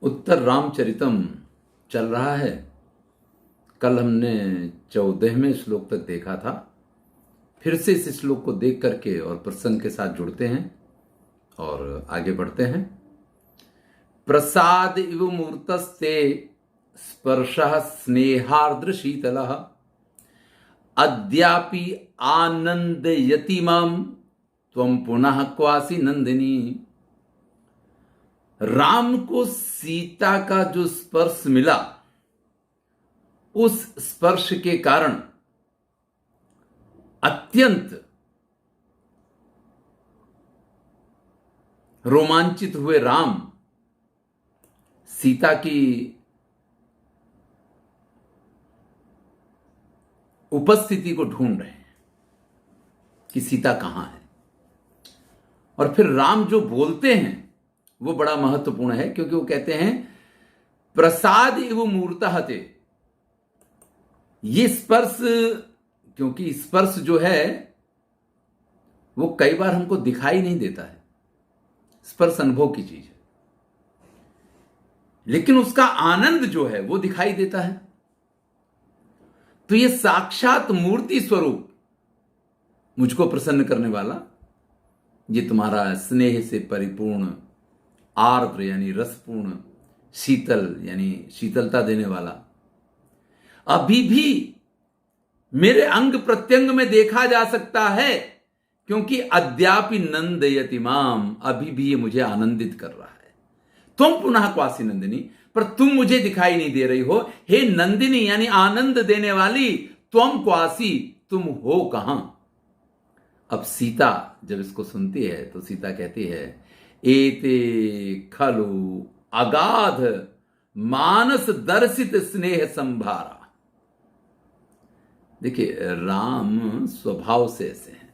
उत्तर रामचरितम चल रहा है। कल हमने 14वें श्लोक तक देखा था। फिर से इस श्लोक को देख करके और प्रसंग के साथ जुड़ते हैं और आगे बढ़ते हैं। प्रसाद इव मूर्तस्ते स्पर्शः स्नेहार्द्र शीतलः अद्यापि आनंदयति मां त्वं पुनः क्वासी नंदिनी। राम को सीता का जो स्पर्श मिला, उस स्पर्श के कारण अत्यंत रोमांचित हुए राम सीता की उपस्थिति को ढूंढ रहे हैं कि सीता कहां है। और फिर राम जो बोलते हैं वो बड़ा महत्वपूर्ण है, क्योंकि वो कहते हैं प्रसाद इव मूर्तः ते। ये स्पर्श, क्योंकि स्पर्श जो है वो कई बार हमको दिखाई नहीं देता है, स्पर्श अनुभव की चीज है, लेकिन उसका आनंद जो है वो दिखाई देता है। तो ये साक्षात मूर्ति स्वरूप मुझको प्रसन्न करने वाला, ये तुम्हारा स्नेह से परिपूर्ण आर्द्र यानी रसपूर्ण, शीतल यानी शीतलता देने वाला, अभी भी मेरे अंग प्रत्यंग में देखा जा सकता है, क्योंकि अद्यापि नंदयति माम, अभी भी ये मुझे आनंदित कर रहा है। तुम पुनः क्वासी नंदिनी, पर तुम मुझे दिखाई नहीं दे रही हो। हे नंदिनी यानी आनंद देने वाली, त्वम क्वासी, तुम हो कहां। अब सीता जब इसको सुनती है तो सीता कहती है एते खलु अगाध मानस दर्शित स्नेह संभारा। देखिए, राम स्वभाव से ऐसे हैं।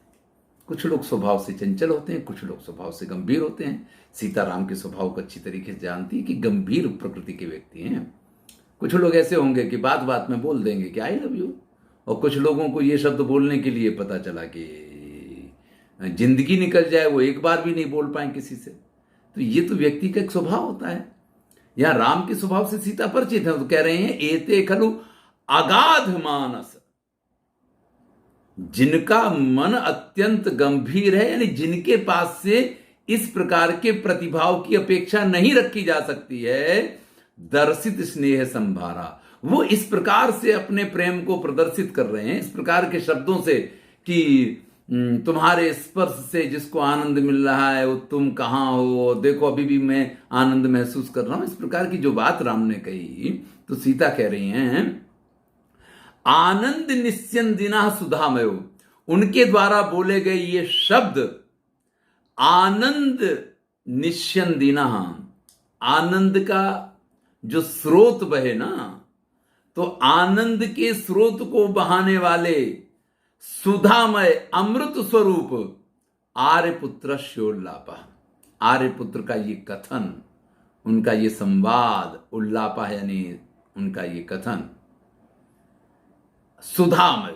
कुछ लोग स्वभाव से चंचल होते हैं, कुछ लोग स्वभाव से गंभीर होते हैं। सीता राम के स्वभाव को अच्छी तरीके से जानती है कि गंभीर प्रकृति के व्यक्ति हैं। कुछ लोग ऐसे होंगे कि बात बात में बोल देंगे कि आई लव यू, और कुछ लोगों को ये शब्द बोलने के लिए पता चला कि जिंदगी निकल जाए, वो एक बार भी नहीं बोल पाए किसी से। तो ये तो व्यक्ति का एक स्वभाव होता है। यहां राम के स्वभाव से सीता परिचित है, तो कह रहे हैं एते खलु अगाध मानस, जिनका मन अत्यंत गंभीर है, यानी जिनके पास से इस प्रकार के प्रतिभाव की अपेक्षा नहीं रखी जा सकती है, दर्शित स्नेह संभारा, वो इस प्रकार से अपने प्रेम को प्रदर्शित कर रहे हैं, इस प्रकार के शब्दों से कि तुम्हारे स्पर्श से जिसको आनंद मिल रहा है वो तुम कहां हो, देखो अभी भी मैं आनंद महसूस कर रहा हूं। इस प्रकार की जो बात राम ने कही, तो सीता कह रही हैं आनंद निस्यंदिना सुधामयो, उनके द्वारा बोले गए ये शब्द आनंद निस्यंदिना, आनंद का जो स्रोत बहे ना, तो आनंद के स्रोत को बहाने वाले सुधामय अमृत स्वरूप आर्यपुत्र श्योल्लापा, आर्यपुत्र का ये कथन, उनका ये संवाद, उल्लापा यानी उनका ये कथन सुधामय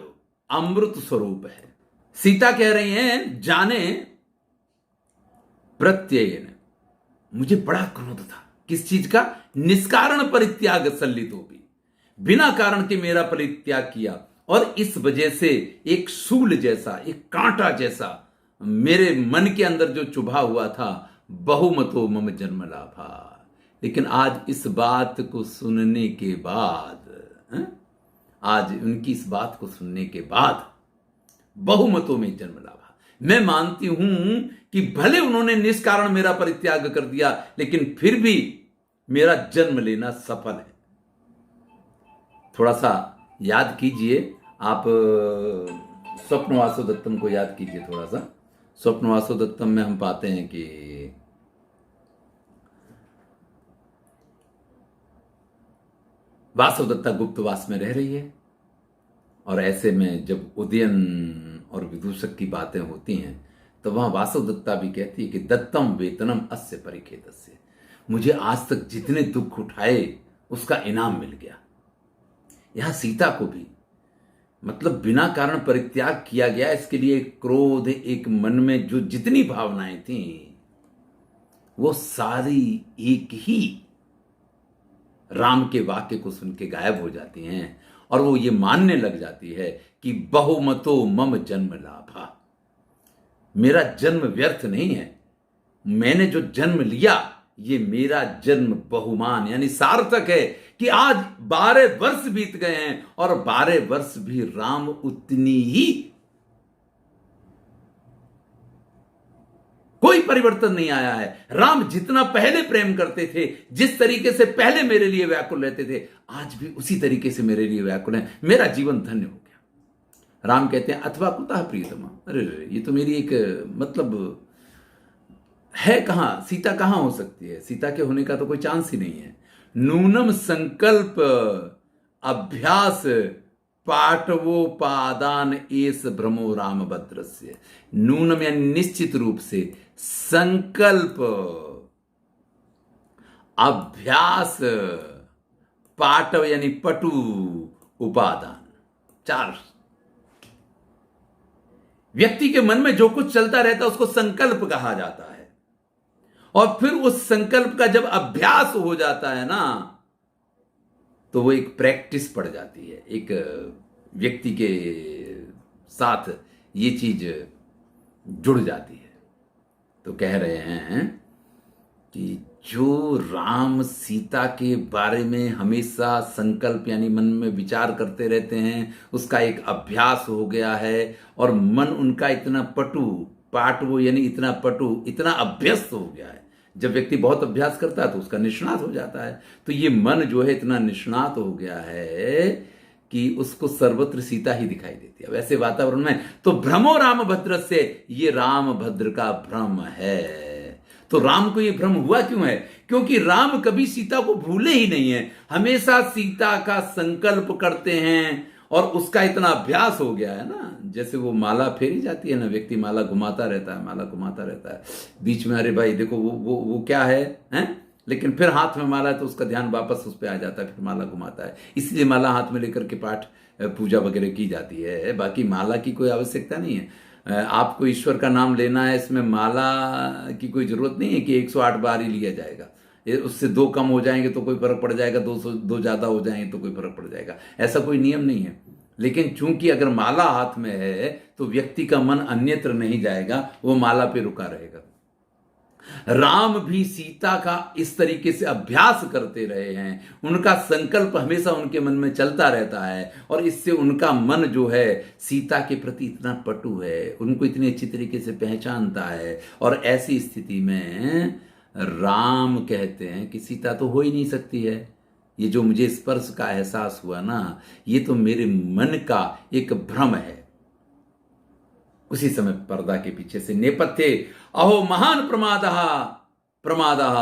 अमृत स्वरूप है। सीता कह रही हैं जाने प्रत्ययन, मुझे बड़ा क्रोध था। किस चीज का? निष्कारण परित्याग सल्लितो भी, बिना कारण के मेरा परित्याग किया, और इस वजह से एक शूल जैसा, एक कांटा जैसा मेरे मन के अंदर जो चुभा हुआ था, बहुमतो मम जन्म लाभा। लेकिन आज इस बात को सुनने के बाद, आज उनकी इस बात को सुनने के बाद बहुमतों में जन्म लाभा। मैं मानती हूं कि भले उन्होंने निष्कारण मेरा परित्याग कर दिया, लेकिन फिर भी मेरा जन्म लेना सफल है। थोड़ा सा याद कीजिए आप, स्वप्नवासो दत्तम को याद कीजिए थोड़ा सा। स्वप्नवासो दत्तम में हम पाते हैं कि वासवदत्ता गुप्तवास में रह रही है, और ऐसे में जब उदयन और विदूषक की बातें होती हैं तो वहां वासवदत्ता भी कहती है कि दत्तम वेतनम अस्य परिखेतस्य, मुझे आज तक जितने दुख उठाए उसका इनाम मिल गया। यहां सीता को भी मतलब बिना कारण परित्याग किया गया, इसके लिए क्रोध, एक मन में जो जितनी भावनाएं थी वो सारी एक ही राम के वाक्य को सुन के गायब हो जाती हैं और वो ये मानने लग जाती है कि बहुमतो मम जन्म लाभा, मेरा जन्म व्यर्थ नहीं है, मैंने जो जन्म लिया ये मेरा जन्म बहुमान यानी सार्थक है कि आज 12 वर्ष बीत गए हैं और 12 वर्ष भी राम उतनी ही, कोई परिवर्तन नहीं आया है। राम जितना पहले प्रेम करते थे, जिस तरीके से पहले मेरे लिए व्याकुल रहते थे, आज भी उसी तरीके से मेरे लिए व्याकुल है। मेरा जीवन धन्य हो गया। राम कहते हैं अथवा कुतः प्रियतमा, अरे ये तो मेरी एक मतलब है कहां, सीता कहां हो सकती है, सीता के होने का तो कोई चांस ही नहीं है। नूनम संकल्प अभ्यास पाटवोपादान एस भ्रमो राम भद्रस्य। नूनम यानी निश्चित रूप से, संकल्प, अभ्यास, पाटव यानी पटु, उपादान, 4। व्यक्ति के मन में जो कुछ चलता रहता है उसको संकल्प कहा जाता है। और फिर उस संकल्प का जब अभ्यास हो जाता है ना, तो वो एक प्रैक्टिस पड़ जाती है। एक व्यक्ति के साथ ये चीज जुड़ जाती है। तो कह रहे हैं कि जो राम सीता के बारे में हमेशा संकल्प यानी मन में विचार करते रहते हैं, उसका एक अभ्यास हो गया है और मन उनका इतना पटु, पाटवो यानी इतना पटु, इतना अभ्यस्त हो गया है। जब व्यक्ति बहुत अभ्यास करता है तो उसका निष्णात हो जाता है। तो ये मन जो है इतना निष्णात हो गया है कि उसको सर्वत्र सीता ही दिखाई देती है। वैसे वातावरण में तो भ्रमो राम भद्र से, ये राम भद्र का भ्रम है। तो राम को ये भ्रम हुआ क्यों है? क्योंकि राम कभी सीता को भूले ही नहीं है, हमेशा सीता का संकल्प करते हैं और उसका इतना अभ्यास हो गया है ना। जैसे वो माला फेरी जाती है ना, व्यक्ति माला घुमाता रहता है, माला घुमाता रहता है, बीच में अरे भाई देखो वो क्या है, लेकिन फिर हाथ में माला है तो उसका ध्यान वापस उस पर आ जाता है, फिर माला घुमाता है। इसलिए माला हाथ में लेकर के पाठ पूजा वगैरह की जाती है। बाकी माला की कोई आवश्यकता नहीं है। आपको ईश्वर का नाम लेना है, इसमें माला की कोई जरूरत नहीं है कि 108 बार ही लिया जाएगा। उससे 2 कम हो जाएंगे तो कोई फर्क पड़ जाएगा, 2 ज्यादा हो जाएंगे तो कोई फर्क पड़ जाएगा, ऐसा कोई नियम नहीं है। लेकिन चूंकि अगर माला हाथ में है तो व्यक्ति का मन अन्यत्र नहीं जाएगा, वो माला पे रुका रहेगा। राम भी सीता का इस तरीके से अभ्यास करते रहे हैं, उनका संकल्प हमेशा उनके मन में चलता रहता है और इससे उनका मन जो है सीता के प्रति इतना पटु है, उनको इतनी अच्छी तरीके से पहचानता है। और ऐसी स्थिति में राम कहते हैं कि सीता तो हो ही नहीं सकती है। ये जो मुझे स्पर्श का एहसास हुआ ना, ये तो मेरे मन का एक भ्रम है। उसी समय पर्दा के पीछे से नेपथ्य, अहो महान प्रमादः प्रमादः,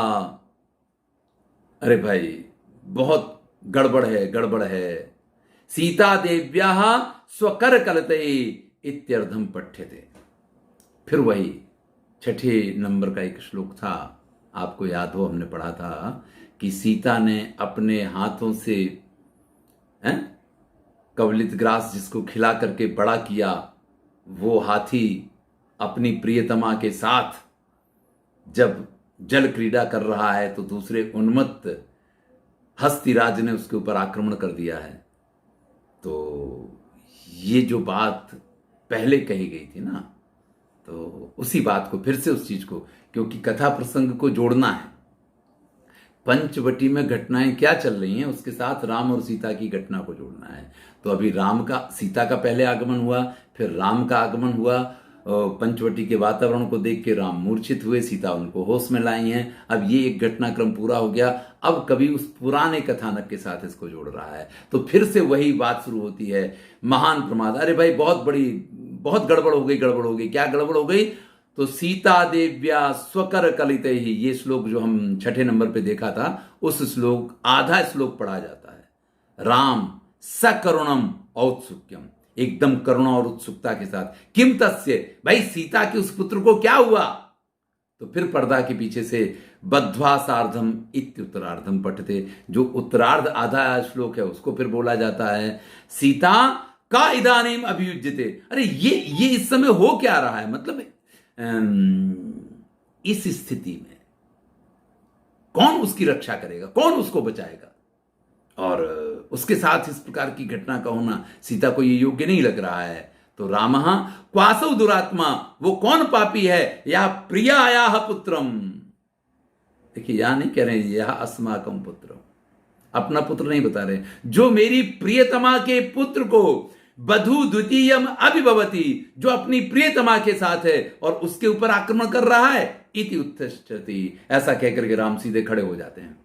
अरे भाई बहुत गड़बड़ है, गड़बड़ है। सीता देव्याः स्वकर कलते इत्यर्थम पठ्यते। फिर वही 6 नंबर का एक श्लोक था, आपको याद हो हमने पढ़ा था कि सीता ने अपने हाथों से कवलित ग्रास जिसको खिला करके बड़ा किया, वो हाथी अपनी प्रियतमा के साथ जब जल क्रीड़ा कर रहा है तो दूसरे उन्मत्त हस्तिराज ने उसके ऊपर आक्रमण कर दिया है। तो ये जो बात पहले कही गई थी ना, तो उसी बात को फिर से उस चीज को, क्योंकि कथा प्रसंग को जोड़ना है। पंचवटी में घटनाएं क्या चल रही हैं उसके साथ राम और सीता की घटना को जोड़ना है। तो अभी सीता का पहले आगमन हुआ, फिर राम का आगमन हुआ। पंचवटी के वातावरण को देख के राम मूर्छित हुए, सीता उनको होश में लाई हैं। अब ये एक घटनाक्रम पूरा हो गया। अब कभी उस पुराने कथानक के साथ इसको जोड़ रहा है, तो फिर से वही बात शुरू होती है, महान प्रमाद। अरे भाई बहुत गड़बड़ हो गई, गड़बड़ हो गई। क्या गड़बड़ हो गई? तो सीता देव्या स्वकर कलिते ही, ये श्लोक जो हम 6 नंबर पे देखा था, उस श्लोक आधा श्लोक पढ़ा जाता है। राम सकरुणम औत्सुक्यम, एकदम करुणा और उत्सुकता के साथ, किम तस्य, भाई सीता के उस पुत्र को क्या हुआ? तो फिर पर्दा के पीछे से बद्ध्वा सार्धम इत्युत्तरार्धम पठते, जो उत्तरार्ध आधा श्लोक है उसको फिर बोला जाता है, सीता का इदानीम अभियुज्यते। अरे ये इस समय हो क्या रहा है? मतलब इस स्थिति में कौन उसकी रक्षा करेगा, कौन उसको बचाएगा? और उसके साथ इस प्रकार की घटना का होना सीता को ये योग्य नहीं लग रहा है। तो राम क्वासौ दुरात्मा, वो कौन पापी है, या प्रिया आया पुत्रम। देखिए यहां नहीं कह रहे यह अस्माकम पुत्र, अपना पुत्र नहीं बता रहे, जो मेरी प्रियतमा के पुत्र को बधु द्वितीयम अभिभवती, जो अपनी प्रियतमा के साथ है और उसके ऊपर आक्रमण कर रहा है, इति उत्तिष्ठति, ऐसा कहकर के राम सीधे खड़े हो जाते हैं।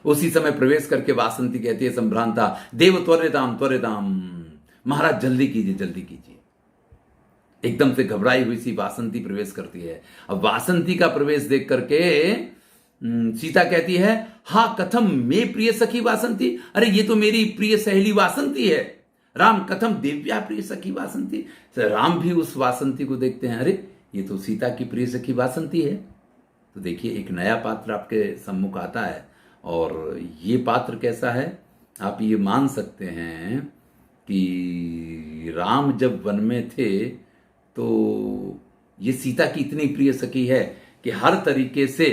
उसी समय प्रवेश करके वासंती कहती है संभ्रांता, देव त्वरिताम त्वरिताम, महाराज जल्दी कीजिए जल्दी कीजिए। एकदम से घबराई हुई सी वासंती प्रवेश करती है। अब वासंती का प्रवेश देख करके सीता कहती है, हा कथम में प्रिय सखी वासंती, अरे ये तो मेरी प्रिय सहेली वासंती है। राम कथम देव्या प्रिय सखी वासंती, राम भी उस वासंती को देखते हैं, अरे ये तो सीता की प्रिय सखी वासंती है। तो देखिए एक नया पात्र आपके सम्मुख आता है, और ये पात्र कैसा है, आप ये मान सकते हैं कि राम जब वन में थे तो ये सीता की इतनी प्रिय सखी है कि हर तरीके से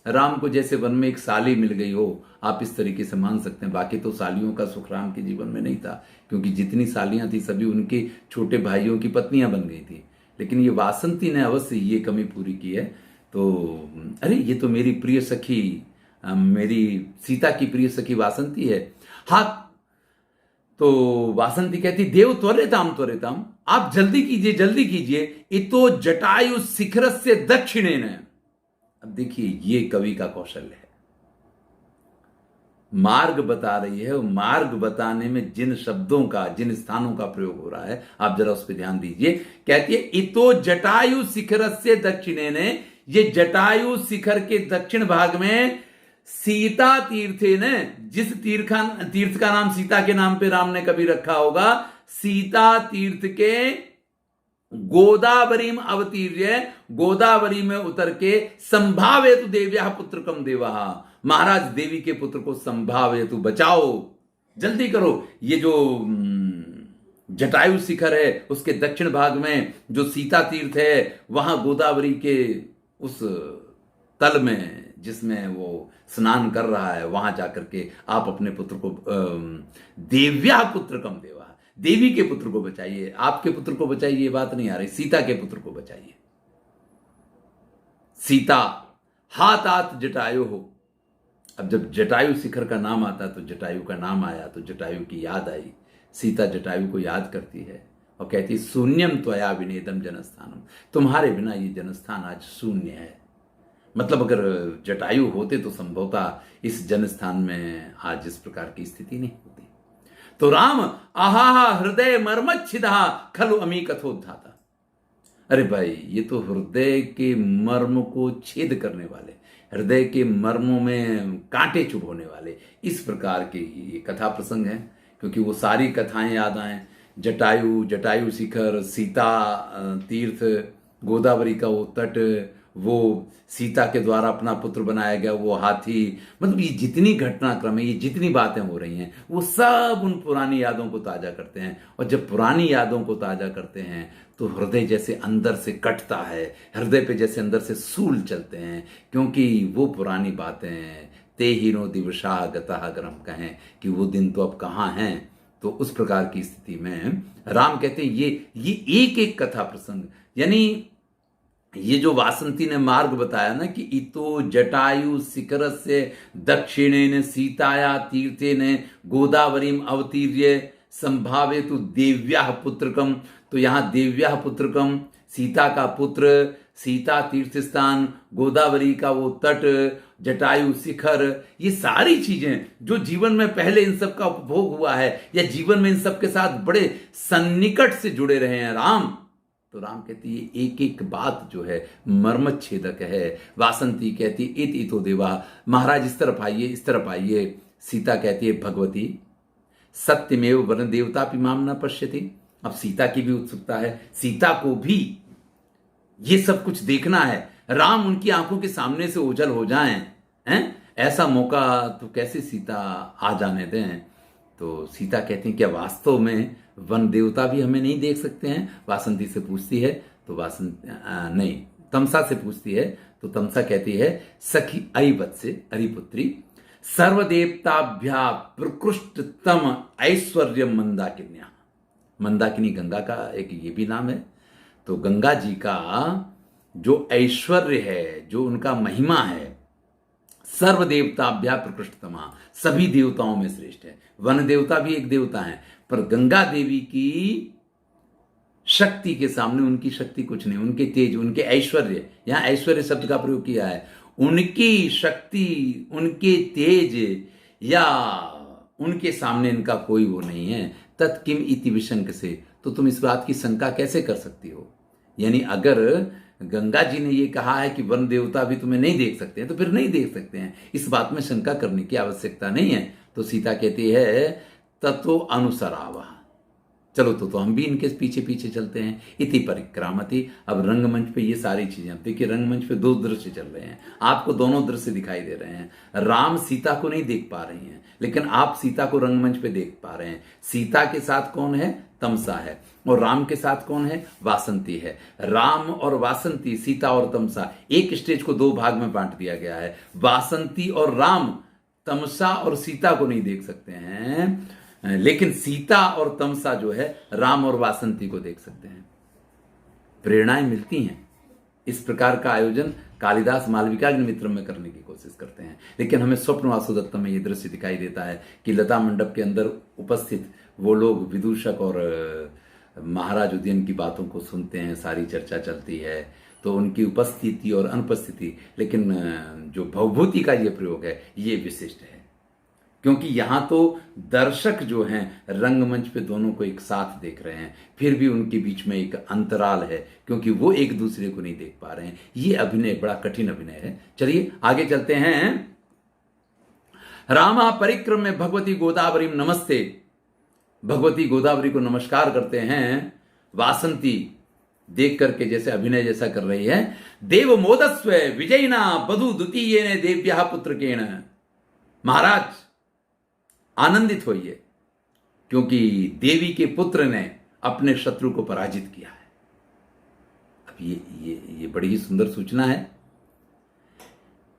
राम को जैसे वन में एक साली मिल गई हो, आप इस तरीके से मान सकते हैं। बाकी तो सालियों का सुख राम के जीवन में नहीं था, क्योंकि जितनी सालियां थी सभी उनके छोटे भाइयों की पत्नियां बन गई थी। लेकिन ये वासंती ने अवश्य ये कमी पूरी की है। तो अरे ये तो मेरी प्रिय सखी, मेरी सीता की प्रिय सखी वासंती है। हाँ, तो वासंती कहती, देव त्वरिताम त्वरिताम, आप जल्दी कीजिए जल्दी कीजिए, इतो जटायु शिखर से दक्षिणेन। अब देखिए ये कवि का कौशल है, मार्ग बता रही है, मार्ग बताने में जिन शब्दों का, जिन स्थानों का प्रयोग हो रहा है, आप जरा उस पर ध्यान दीजिए। कहती है इतो जटायु शिखर से दक्षिणेन, ये जटायु शिखर के दक्षिण भाग में सीता तीर्थे ने, जिस तीर्थ का नाम सीता के नाम पे राम ने कभी रखा होगा, सीता तीर्थ के गोदावरी में अवतीर्य, गोदावरी में उतर के संभावेतु देव्या पुत्रकम देवा, महाराज देवी के पुत्र को संभावेतु, बचाओ जल्दी करो। ये जो जटायु शिखर है उसके दक्षिण भाग में जो सीता तीर्थ है, वहां गोदावरी के उस तल में जिसमें वो स्नान कर रहा है, वहां जाकर के आप अपने पुत्र को देव्या पुत्रकम देवा, देवी के पुत्र को बचाइए, आपके पुत्र को बचाइए, ये बात नहीं आ रही, सीता के पुत्र को बचाइए। सीता हातात जटायु हो। अब जब जटायु शिखर का नाम आता तो जटायु का नाम आया तो जटायु की याद आई। सीता जटायु को याद करती है और कहती है, शून्यम त्वया विनेदम जनस्थानम, तुम्हारे बिना ये जनस्थान आज शून्य है। मतलब अगर जटायु होते तो संभवतः इस जनस्थान में आज इस प्रकार की स्थिति नहीं होती। तो राम आहा हृदय मर्मच्छिदा खलु अमी कथोद्धाता, अरे भाई ये तो हृदय के मर्म को छेद करने वाले, हृदय के मर्मों में कांटे चुभोने वाले, इस प्रकार के ये कथा प्रसंग है। क्योंकि वो सारी कथाएं याद आए, जटायु, जटायु शिखर, सीता तीर्थ, गोदावरी का वो तट, वो सीता के द्वारा अपना पुत्र बनाया गया वो हाथी, मतलब ये जितनी घटनाक्रम है, ये जितनी बातें हो रही हैं, वो सब उन पुरानी यादों को ताजा करते हैं। और जब पुरानी यादों को ताजा करते हैं तो हृदय जैसे अंदर से कटता है, हृदय पे जैसे अंदर से सूल चलते हैं, क्योंकि वो पुरानी बातें ते हीनो दिवशा गता, अगर हम कहें कि वो दिन तो अब कहाँ हैं। तो उस प्रकार की स्थिति में राम कहते हैं ये एक एक कथा प्रसंग, यानी ये जो वासंती ने मार्ग बताया ना कि इतो जटायु शिखर से दक्षिणेन सीताया तीर्थेन गोदावरीम अवतीर्य संभावेतु देव्या पुत्रकम, तो यहां देव्या पुत्रकम, सीता का पुत्र, सीता तीर्थ स्थान, गोदावरी का वो तट, जटायु शिखर, ये सारी चीजें जो जीवन में पहले इन सब का उपभोग हुआ है या जीवन में इन सब के साथ बड़े सन्निकट से जुड़े रहे हैं राम। तो राम कहती है एक एक बात जो है मर्मच्छेदक है। वासंती कहती इत इतो देवा, महाराज इस तरफ आइए, इस तरफ आइए। सीता कहती है भगवती सत्यमेव वर्ण देवता पिमाम न पश्यति। अब सीता की भी उत्सुकता है, सीता को भी ये सब कुछ देखना है, राम उनकी आंखों के सामने से ओझल हो जाएं, हैं? ऐसा मौका तो कैसे सीता आ जाने दें। तो सीता कहती है क्या वास्तव में वन देवता भी हमें नहीं देख सकते हैं? वासंती से पूछती है तो नहीं, तमसा से पूछती है तो तमसा कहती है सखी अरिवत से, अरिपुत्री सर्वदेवताभ्या प्रकृष्टतम ऐश्वर्य मंदाकिन्या। मंदाकिनी गंगा का एक ये भी नाम है। तो गंगा जी का जो ऐश्वर्य है, जो उनका महिमा है, सर्व देवताभ्या प्रकृष्टतमा, सभी देवताओं में श्रेष्ठ है। वन देवता भी एक देवता है, पर गंगा देवी की शक्ति के सामने उनकी शक्ति कुछ नहीं, उनके तेज, उनके ऐश्वर्य, यहां ऐश्वर्य शब्द का प्रयोग किया है, उनकी शक्ति, उनके तेज या उनके सामने इनका कोई वो नहीं है। तत्किम इति विशंक से, तो तुम इस बात की शंका कैसे कर सकती हो? यानी अगर गंगा जी ने ये कहा है कि वन देवता भी तुम्हें नहीं देख सकते हैं, तो फिर नहीं देख सकते हैं, इस बात में शंका करने की आवश्यकता नहीं है। तो सीता कहती है ततो अनुसरावा, चलो तो हम भी इनके पीछे पीछे चलते हैं। इति परिक्रामति। अब रंगमंच पे ये सारी चीजें, देखिए रंगमंच पे दो दृश्य चल रहे हैं, आपको दोनों दृश्य दिखाई दे रहे हैं। राम सीता को नहीं देख पा रही हैं, लेकिन आप सीता को रंगमंच पे देख पा रहे हैं। सीता के साथ कौन है? तमसा है। और राम के साथ कौन है? वासंती है। राम और वासंती, सीता और तमसा, एक स्टेज को दो भाग में बांट दिया गया है। वासंती और राम तमसा और सीता को नहीं देख सकते हैं, लेकिन सीता और तमसा जो है राम और वासंती को देख सकते हैं। प्रेरणाएं मिलती हैं। इस प्रकार का आयोजन कालिदास मालविकाग्निमित्रम में करने की कोशिश करते हैं, लेकिन हमें स्वप्न वासुदत्तम में यह दृश्य दिखाई देता है कि लता मंडप के अंदर उपस्थित वो लोग विदूषक और महाराज उदयन की बातों को सुनते हैं, सारी चर्चा चलती है, तो उनकी उपस्थिति और अनुपस्थिति, लेकिन जो भवभूति का ये प्रयोग है ये विशिष्ट है, क्योंकि यहां तो दर्शक जो हैं रंगमंच पे दोनों को एक साथ देख रहे हैं, फिर भी उनके बीच में एक अंतराल है, क्योंकि वो एक दूसरे को नहीं देख पा रहे हैं। ये अभिनय बड़ा कठिन अभिनय है। चलिए आगे चलते हैं। रामा परिक्रम में भगवती गोदावरी नमस्ते, भगवती गोदावरी को नमस्कार करते हैं। वासंती देख करके जैसे अभिनय जैसा कर रही है। देव मोदस्व विजयना बधु द्वितीय ने देव्या पुत्रकेण, महाराज आनंदित होइए, क्योंकि देवी के पुत्र ने अपने शत्रु को पराजित किया है। अब ये बड़ी ही सुंदर सूचना है।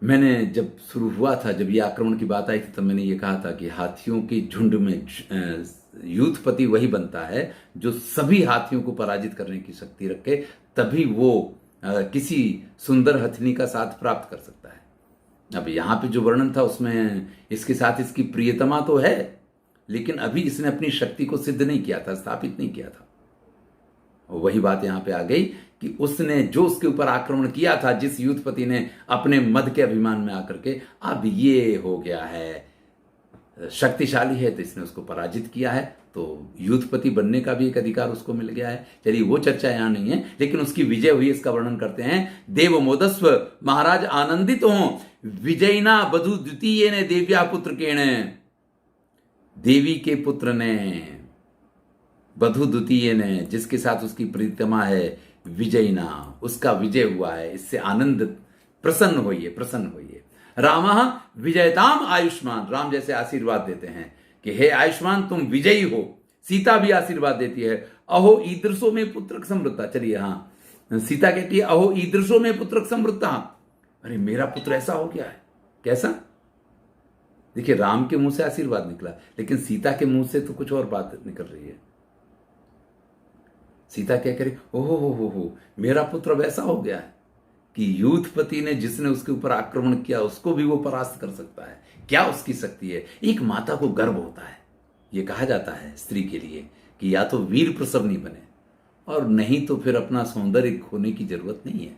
मैंने जब शुरू हुआ था, जब ये आक्रमण की बात आई थी, तब मैंने ये कहा था कि हाथियों के झुंड में यूथपति वही बनता है जो सभी हाथियों को पराजित करने की शक्ति रखे, तभी वो किसी सुंदर हथनी का साथ प्राप्त कर सकता है। अब यहां पे जो वर्णन था उसमें इसके साथ इसकी प्रियतमा तो है, लेकिन अभी इसने अपनी शक्ति को सिद्ध नहीं किया था, स्थापित नहीं किया था। वही बात यहां पे आ गई कि उसने जो उसके ऊपर आक्रमण किया था, जिस यूथपति ने अपने मद के अभिमान में आकर के, अब ये हो गया है शक्तिशाली है, तो इसने उसको पराजित किया है, तो यूथपति बनने का भी एक अधिकार उसको मिल गया है। चलिए वो चर्चा यहां नहीं है, लेकिन उसकी विजय हुई, इसका वर्णन करते हैं। देव मोदस्व, महाराज आनंदित हो, विजयना बधु द्वितीय ने देव्या पुत्र केण, देवी के पुत्र ने, बधु द्वितीय ने, जिसके साथ उसकी प्रीतमा है, विजयना, उसका विजय हुआ है, इससे आनंद, प्रसन्न होइए, प्रसन्न होइए। रामः विजयताम आयुष्मान, राम जैसे आशीर्वाद देते हैं कि हे आयुष्मान तुम विजयी हो। सीता भी आशीर्वाद देती है, अहो ईदृशो में पुत्रक समृद्धा। चलिए हाँ, सीता कहती है अहो ईदृशो में पुत्रक समृद्धा, अरे मेरा पुत्र ऐसा हो गया है। कैसा? देखिए राम के मुंह से आशीर्वाद निकला, लेकिन सीता के मुंह से तो कुछ और बात निकल रही है। सीता क्या करे, ओहो हो, मेरा पुत्र वैसा हो गया है कि यूथपति ने, जिसने उसके ऊपर आक्रमण किया, उसको भी वो परास्त कर सकता है। क्या उसकी शक्ति है। एक माता को गर्व होता है, ये कहा जाता है स्त्री के लिए कि या तो वीर प्रसवनी बने, और नहीं तो फिर अपना सौंदर्य खोने की जरूरत नहीं है।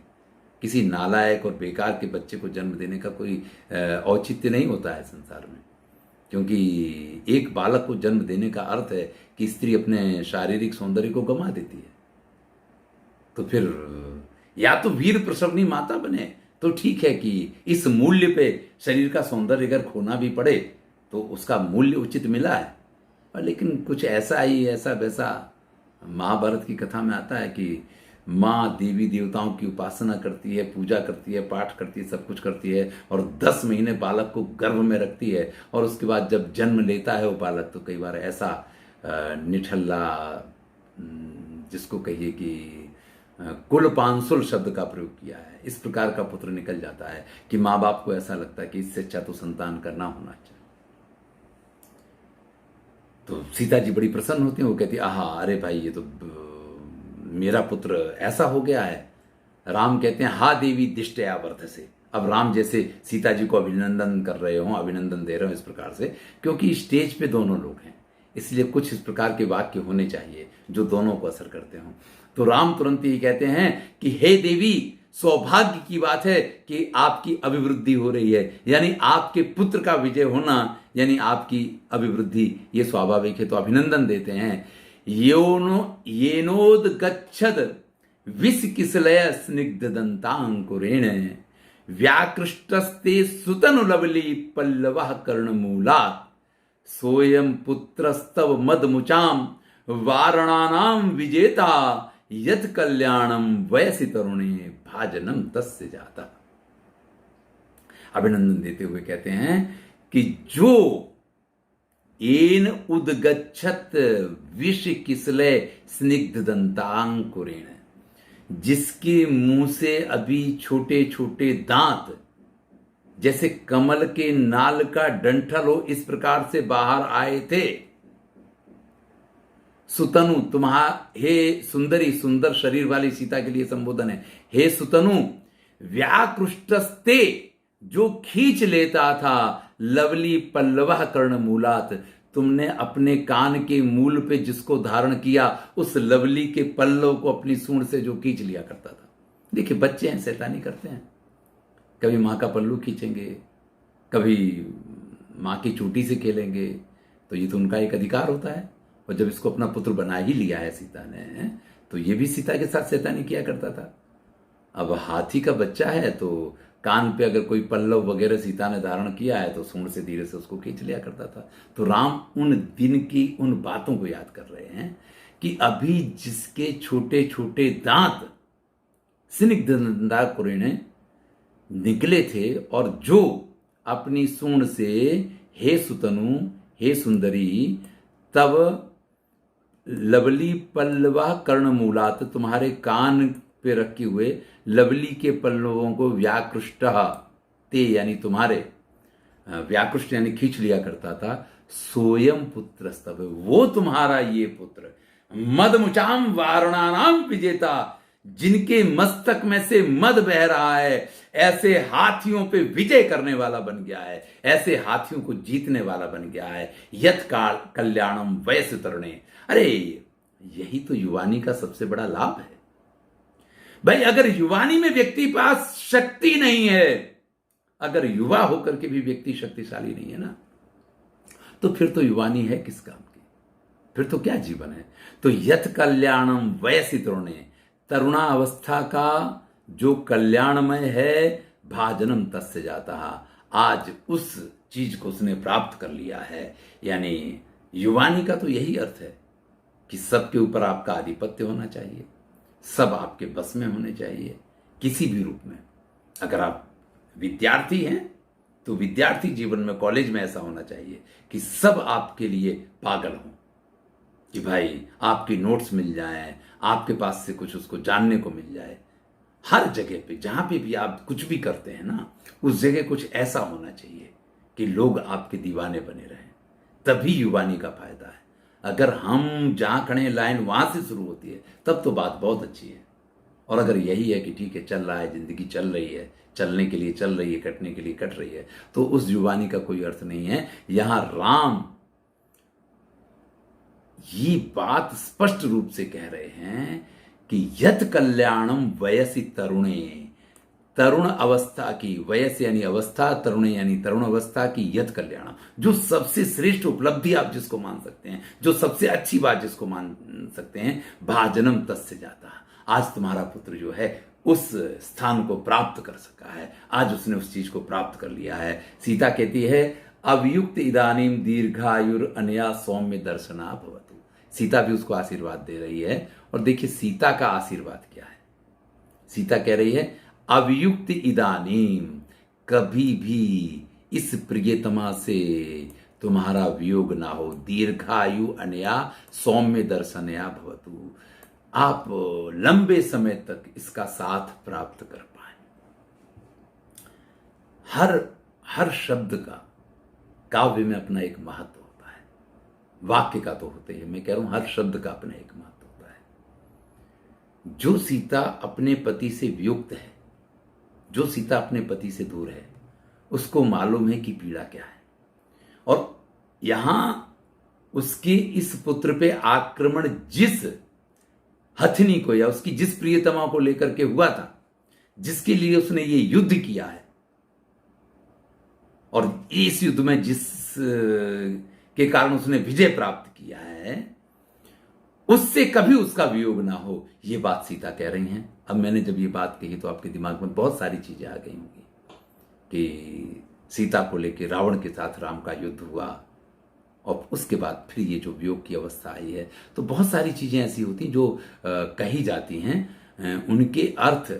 किसी नालायक और बेकार के बच्चे को जन्म देने का कोई औचित्य नहीं होता है संसार में, क्योंकि एक बालक को जन्म देने का अर्थ है कि स्त्री अपने शारीरिक सौंदर्य को गंवा देती है। तो फिर या तो वीर प्रसवनी माता बने तो ठीक है कि इस मूल्य पे शरीर का सौंदर्य अगर खोना भी पड़े तो उसका मूल्य उचित मिला है। और लेकिन कुछ ऐसा ही, ऐसा वैसा, महाभारत की कथा में आता है कि माँ देवी देवताओं की उपासना करती है, पूजा करती है, पाठ करती है, सब कुछ करती है, और 10 महीने बालक को गर्भ में रखती है, और उसके बाद जब जन्म लेता है वो बालक, तो कई बार ऐसा निठल्ला, जिसको कहिए कि कुल पांसुल शब्द का प्रयोग किया है। इस प्रकार का पुत्र निकल जाता है कि माँ बाप को ऐसा लगता है कि इससे अच्छा तो संतान करना होना चाहिए। तो सीता जी बड़ी प्रसन्न होती हैं, वो कहती आहा अरे भाई ये तो मेरा पुत्र ऐसा हो गया है। राम कहते हैं हा देवी दिष्टया वर्ध से। अब राम जैसे सीता जी को अभिनंदन कर रहे हो, अभिनंदन दे रहे हो इस प्रकार से, क्योंकि स्टेज पे दोनों लोग हैं, इसलिए कुछ इस प्रकार के वाक्य होने चाहिए जो दोनों को असर करते हों। तो राम तुरंत ही कहते हैं कि हे देवी, सौभाग्य की बात है कि आपकी अभिवृद्धि हो रही है, यानी आपके पुत्र का विजय होना यानी आपकी अभिवृद्धि, ये स्वाभाविक है। तो अभिनंदन देते हैं। येनोदगच्छद विषकिसलय स्निग्ध दंतांकुरेण व्याकृष्टस्ते सुतनुलवली पल्लवः कर्णमूलात् सोयम पुत्रस्तव मदमुचाम वारणानाम विजेता यत कल्याणम वयसि तरुणे भाजनम तस्य जाता। अभिनंदन देते हुए कहते हैं कि जो एन उदगच्छत विष किसले स्निग्ध दंतांकुरेण, जिसके मुंह से अभी छोटे छोटे दांत जैसे कमल के नाल का डंठल हो इस प्रकार से बाहर आए थे। सुतनु हे सुंदरी, सुंदर शरीर वाली सीता के लिए संबोधन है। हे सुतनु, व्याकृष्टस्ते, जो खींच लेता था, लवली पल्लवः कर्णमूलात्, तुमने अपने कान के मूल पे जिसको धारण किया उस लवली के पल्लव को अपनी सूंड से जो खींच लिया करता था। देखिए बच्चे हैं, शैतानी करते हैं, कभी माँ का पल्लू खींचेंगे, कभी माँ की चूटी से खेलेंगे, तो ये तो उनका एक अधिकार होता है। और जब इसको अपना पुत्र बना ही लिया है सीता ने, तो ये भी सीता के साथ शैतानी किया करता था। अब हाथी का बच्चा है तो कान पे अगर कोई पल्लव वगैरह सीता ने धारण किया है तो सूंड से धीरे से उसको खींच लिया करता था। तो राम उन दिन की उन बातों को याद कर रहे हैं कि अभी जिसके छोटे छोटे दांत स्निग्ध दंतांकुरेण निकले थे और जो अपनी सूंड से हे सुतनु, हे सुंदरी, तब लवली पल्लवा कर्णमूलात्, तुम्हारे कान पे रखे हुए लवली के पल्लवों को व्याकृष्ट ते यानी तुम्हारे, व्याकृष्ट यानी खींच लिया करता था। सोयम पुत्रस्तव, वो तुम्हारा ये पुत्र, मदमुचाम वारणानाम विजेता, जिनके मस्तक में से मद बह रहा है, ऐसे हाथियों पे विजय करने वाला बन गया है, ऐसे हाथियों को जीतने वाला बन गया है। यत काल कल्याणम वयस तरुणे, अरे यही तो युवानी का सबसे बड़ा लाभ है भाई। अगर युवानी में व्यक्ति पास शक्ति नहीं है, अगर युवा होकर के भी व्यक्ति शक्तिशाली नहीं है ना, तो फिर तो युवानी है किस काम की, फिर तो क्या जीवन है। तो यत कल्याणम वयसि तरुणे, तरुणा अवस्था का जो कल्याणमय है, भाजनम तस्य जाता, आज उस चीज को उसने प्राप्त कर लिया है। यानी युवानी का तो यही अर्थ है कि सबके ऊपर आपका आधिपत्य होना चाहिए, सब आपके बस में होने चाहिए किसी भी रूप में। अगर आप विद्यार्थी हैं तो विद्यार्थी जीवन में, कॉलेज में ऐसा होना चाहिए कि सब आपके लिए पागल हों, कि भाई आपकी नोट्स मिल जाएं, आपके पास से कुछ उसको जानने को मिल जाए। हर जगह पे जहां पे भी आप कुछ भी करते हैं ना, उस जगह कुछ ऐसा होना चाहिए कि लोग आपके दीवाने बने रहें, तभी युवानी का फायदा है। अगर हम जहां खड़े लाइन वहां से शुरू होती है तब तो बात बहुत अच्छी है। और अगर यही है कि ठीक है चल रहा है, जिंदगी चल रही है, चलने के लिए चल रही है, कटने के लिए कट रही है, तो उस युवानी का कोई अर्थ नहीं है। यहां राम ये बात स्पष्ट रूप से कह रहे हैं कि यत कल्याणम वयसि तरुणे, तरुण अवस्था की, वयस यानी अवस्था, तरुण यानी तरुण अवस्था की, यत कल्याणम, जो सबसे श्रेष्ठ उपलब्धि आप जिसको मान सकते हैं, जो सबसे अच्छी बात जिसको मान सकते हैं, भाजनम तस्य जाता, आज तुम्हारा पुत्र जो है उस स्थान को प्राप्त कर सका है, आज उसने उस चीज को प्राप्त कर लिया है। सीता कहती है अवयुक्त इदानीम दीर्घायुर अनया सौम्य दर्शना भवतु। सीता भी उसको आशीर्वाद दे रही है। और देखिए सीता का आशीर्वाद क्या है। सीता कह रही है अवयुक्त इदानीम, कभी भी इस प्रियतमा से तुम्हारा वियोग ना हो, दीर्घायु अनया सौम्य दर्शनया भवतु, आप लंबे समय तक इसका साथ प्राप्त कर पाए। हर हर शब्द का काव्य में अपना एक महत्व होता है। वाक्य का तो होते ही, मैं कह रहा हूं हर शब्द का अपना एक महत्व होता है। जो सीता अपने पति से वियुक्त है, जो सीता अपने पति से दूर है, उसको मालूम है कि पीड़ा क्या है। और यहां उसके इस पुत्र पे आक्रमण जिस हथिनी को या उसकी जिस प्रियतमा को लेकर के हुआ था, जिसके लिए उसने ये युद्ध किया है, और इस युद्ध में जिस के कारण उसने विजय प्राप्त किया है, उससे कभी उसका वियोग ना हो, ये बात सीता कह रही हैं। अब मैंने जब ये बात कही तो आपके दिमाग में बहुत सारी चीजें आ गई होंगी कि सीता को लेकर रावण के साथ राम का युद्ध हुआ और उसके बाद फिर ये जो वियोग की अवस्था आई है। तो बहुत सारी चीजें ऐसी होती जो कही जाती हैं, उनके अर्थ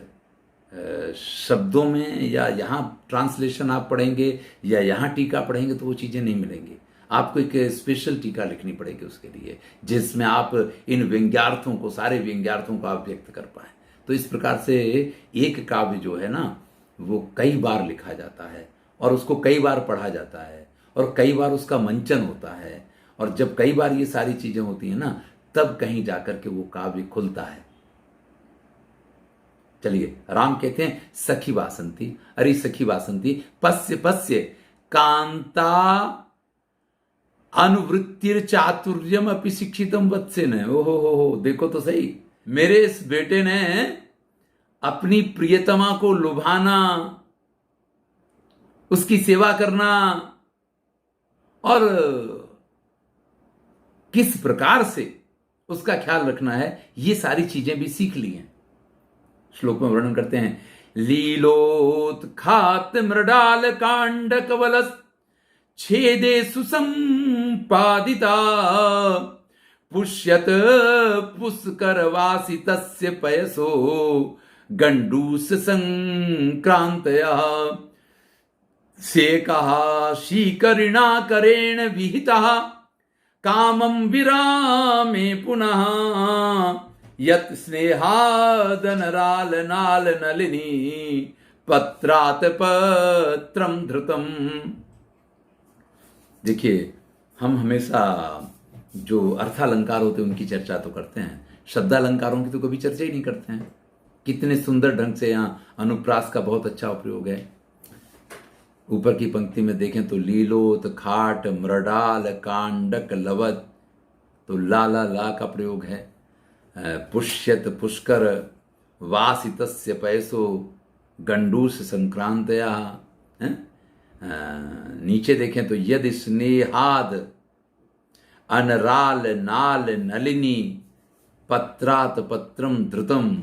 शब्दों में या यहाँ ट्रांसलेशन आप पढ़ेंगे या यहाँ टीका पढ़ेंगे तो वो चीजें नहीं मिलेंगी। आपको एक स्पेशल टीका लिखनी पड़ेगी उसके लिए, जिसमें आप इन व्यंग्यार्थों को, सारे व्यंग्यार्थों को आप व्यक्त कर पाए। तो इस प्रकार से एक काव्य जो है ना, वो कई बार लिखा जाता है और उसको कई बार पढ़ा जाता है और कई बार उसका मंचन होता है। और जब कई बार ये सारी चीजें होती हैं ना, तब कहीं जाकर के वो काव्य खुलता है। चलिए, राम कहते हैं सखी वासंती, अरे सखी वासंती, पश्य पश्य कांता अनुवृत्तिर चातुर्यम अपि शिक्षितम वत्सेन। ओहो हो, देखो तो सही, मेरे इस बेटे ने अपनी प्रियतमा को लुभाना, उसकी सेवा करना और किस प्रकार से उसका ख्याल रखना है, ये सारी चीजें भी सीख ली हैं। श्लोक में वर्णन करते हैं, लीलोत्खात मृडाल कांड कवलस छेदे सुसंपादिता पुष्यत पुष्कर वासितस्य पयसो गंडूस संक्रांतया से कहा शीकरिणा करेण विहिता कामं विरामे पुनः यत स्नेहादनराल नाल नलिनी पत्रात पत्रम धृतम। देखिए, हम हमेशा जो अर्थालंकार होते हैं उनकी चर्चा तो करते हैं, शब्दालंकारों की तो कभी चर्चा ही नहीं करते हैं। कितने सुंदर ढंग से यहाँ अनुप्रास का बहुत अच्छा प्रयोग है। ऊपर की पंक्ति में देखें तो लीलोत खाट मृडाल कांडक लवत, तो ला ला ला का प्रयोग है। पुष्यत पुष्कर वासितस्य पैसो गंडूस संक्रांतया। नीचे देखें तो यद स्नेहाद अनराल नाल नलिनी पत्रात पत्रम धृतम।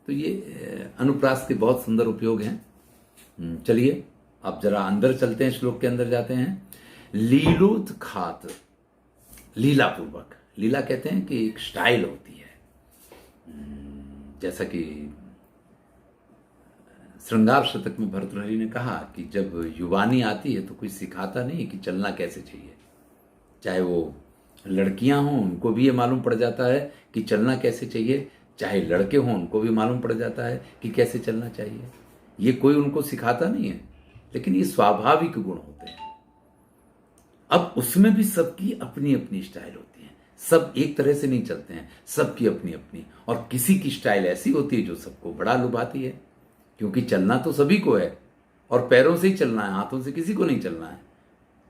तो ये अनुप्रास के बहुत सुंदर उपयोग हैं। चलिए अब जरा अंदर चलते हैं, श्लोक के अंदर जाते हैं। लीलोत्खात, लीला पूर्वक, लीला कहते हैं कि एक स्टाइल होती है। जैसा कि श्रृंगार शतक में भर्तृहरि ने कहा कि जब युवानी आती है तो कोई सिखाता नहीं कि चलना कैसे चाहिए। चाहे वो लड़कियां हों, उनको भी ये मालूम पड़ जाता है कि चलना कैसे चाहिए, चाहे लड़के हों, उनको भी मालूम पड़ जाता है कि कैसे चलना चाहिए। ये कोई उनको सिखाता नहीं है, लेकिन ये स्वाभाविक गुण होते हैं। अब उसमें भी सबकी अपनी अपनी स्टाइल होती है, सब एक तरह से नहीं चलते हैं, सबकी अपनी अपनी। और किसी की स्टाइल ऐसी होती है जो सबको बड़ा लुभाती है, क्योंकि चलना तो सभी को है और पैरों से ही चलना है, हाथों से किसी को नहीं चलना है,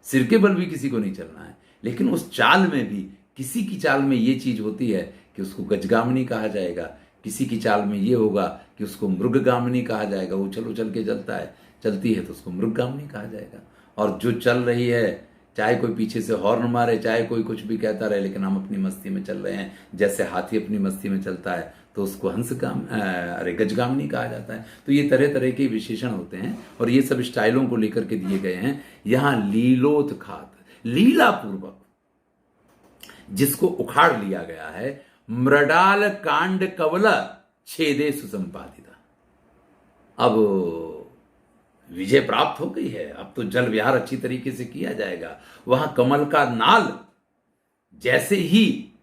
सिर के बल भी किसी को नहीं चलना है। लेकिन उस चाल में भी किसी की चाल में ये चीज होती है कि उसको गजगामिनी कहा जाएगा, किसी की चाल में ये होगा कि उसको मृगगामिनी कहा जाएगा, उछल उछल के चलता है, चलती है तो उसको मृगगामिनी कहा जाएगा। और जो चल रही है, चाहे कोई पीछे से हॉर्न मारे, चाहे कोई कुछ भी कहता रहे, लेकिन हम अपनी मस्ती में चल रहे हैं, जैसे हाथी अपनी मस्ती में चलता है, तो उसको गजगामिनी कहा जाता है। तो ये तरह तरह के विशेषण होते हैं और ये सब स्टाइलों को लेकर के दिए गए हैं। यहां लीलोत्खात, लीला पूर्वक जिसको उखाड़ लिया गया है, मृडाल कांड कवल छेदे सुसंपादिता। अब विजय प्राप्त हो गई है, अब तो जल विहार अच्छी तरीके से किया जाएगा। वहां कमल का नाल जैसे ही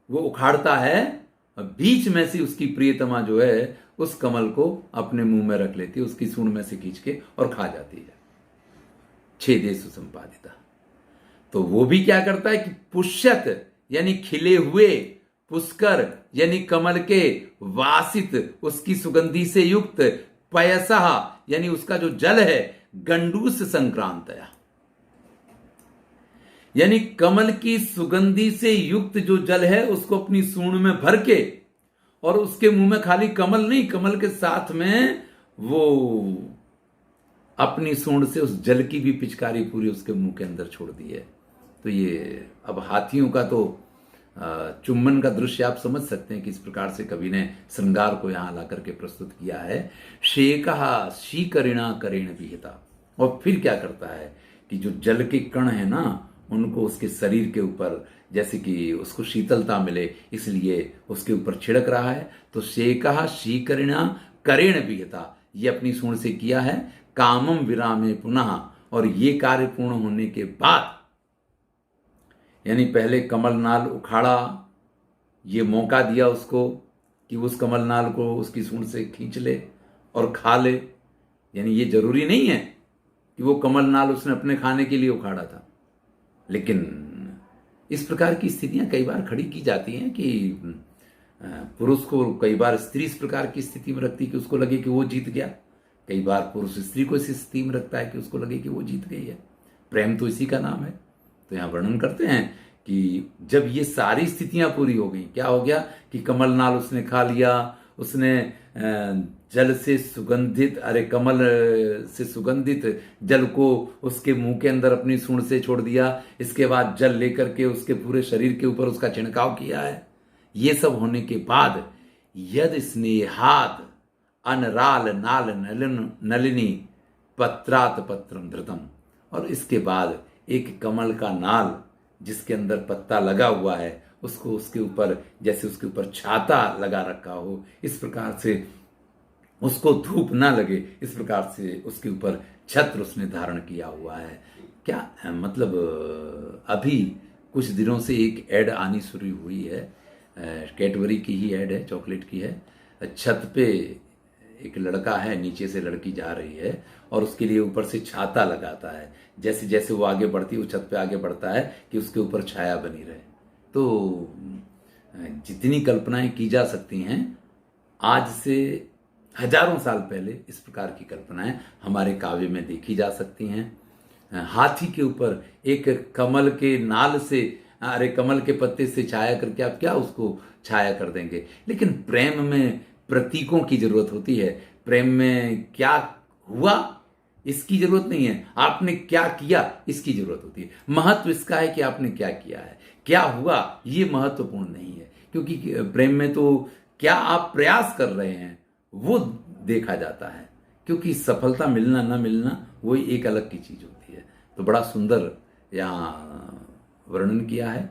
वो उखाड़ता है बीच में से उसकी प्रियतमा जो है उस कमल को अपने मुंह में रख लेती है, उसकी सूंड में से खींच के और खा जाती है। छेदेषु संपादिता। तो वो भी क्या करता है कि पुष्यत यानी खिले हुए, पुष्कर यानी कमल के, वासित उसकी सुगंधि से युक्त, पयसः यानी उसका जो जल है, गंडूस संक्रांतया यानी कमल की सुगंधि से युक्त जो जल है उसको अपनी सूंड में भर के, और उसके मुंह में खाली कमल नहीं, कमल के साथ में वो अपनी सूंड से उस जल की भी पिचकारी पूरी उसके मुंह के अंदर छोड़ दी है। तो ये अब हाथियों का तो चुम्बन का दृश्य आप समझ सकते हैं कि इस प्रकार से कवि ने श्रृंगार को यहां ला करके प्रस्तुत किया है। शेकहा शीकरिणा करेण विहिता। और फिर क्या करता है कि जो जल के कण है ना, उनको उसके शरीर के ऊपर, जैसे कि उसको शीतलता मिले इसलिए उसके ऊपर छिड़क रहा है। तो शेकहा शीकरिणा करेण विहिता, ये अपनी सूंड से किया है। कामम विरामे पुनः, और ये कार्य पूर्ण होने के बाद, यानी पहले कमल नाल उखाड़ा, ये मौका दिया उसको कि उस कमल नाल को उसकी सूंड से खींच ले और खा ले। यानी ये जरूरी नहीं है कि वो कमल नाल उसने अपने खाने के लिए उखाड़ा था, लेकिन इस प्रकार की स्थितियां कई बार खड़ी की जाती हैं कि पुरुष को कई बार स्त्री इस प्रकार की स्थिति में रखती है कि उसको लगे कि वो जीत गया, कई बार पुरुष स्त्री को इस स्थिति में रखता है कि उसको लगे कि वो जीत गई है। प्रेम तो इसी का नाम है। तो यहाँ वर्णन करते हैं कि जब ये सारी स्थितियां पूरी हो गई, क्या हो गया कि कमल नाल उसने खा लिया, उसने जल से सुगंधित, कमल से सुगंधित जल को उसके मुंह के अंदर अपनी सूंड से छोड़ दिया, इसके बाद जल लेकर के उसके पूरे शरीर के ऊपर उसका छिड़काव किया है। ये सब होने के बाद यद स्नेहाद अनराल नाल नलिनी पत्रात पत्रम धृतम, और इसके बाद एक कमल का नाल जिसके अंदर पत्ता लगा हुआ है, उसको उसके ऊपर, जैसे उसके ऊपर छाता लगा रखा हो, इस प्रकार से उसको धूप ना लगे, इस प्रकार से उसके ऊपर छत्र उसने धारण किया हुआ है। क्या मतलब, अभी कुछ दिनों से एक ऐड आनी शुरू हुई है, कैडबरी की ही ऐड है, चॉकलेट की है। छत पे एक लड़का है, नीचे से लड़की जा रही है और उसके लिए ऊपर से छाता लगाता है। जैसे जैसे वो आगे बढ़ती है, वो छत पे आगे बढ़ता है कि उसके ऊपर छाया बनी रहे। तो जितनी कल्पनाएं की जा सकती हैं, आज से हजारों साल पहले इस प्रकार की कल्पनाएं हमारे काव्य में देखी जा सकती हैं। हाथी के ऊपर एक कमल के नाल से, कमल के पत्ते से छाया करके आप क्या उसको छाया कर देंगे। लेकिन प्रेम में प्रतीकों की जरूरत होती है। प्रेम में क्या हुआ इसकी जरूरत नहीं है, आपने क्या किया इसकी जरूरत होती है। महत्व इसका है कि आपने क्या किया है, क्या हुआ ये महत्वपूर्ण नहीं है, क्योंकि प्रेम में तो क्या आप प्रयास कर रहे हैं वो देखा जाता है, क्योंकि सफलता मिलना ना मिलना वो एक अलग की चीज होती है। तो बड़ा सुंदर यहाँ वर्णन किया है।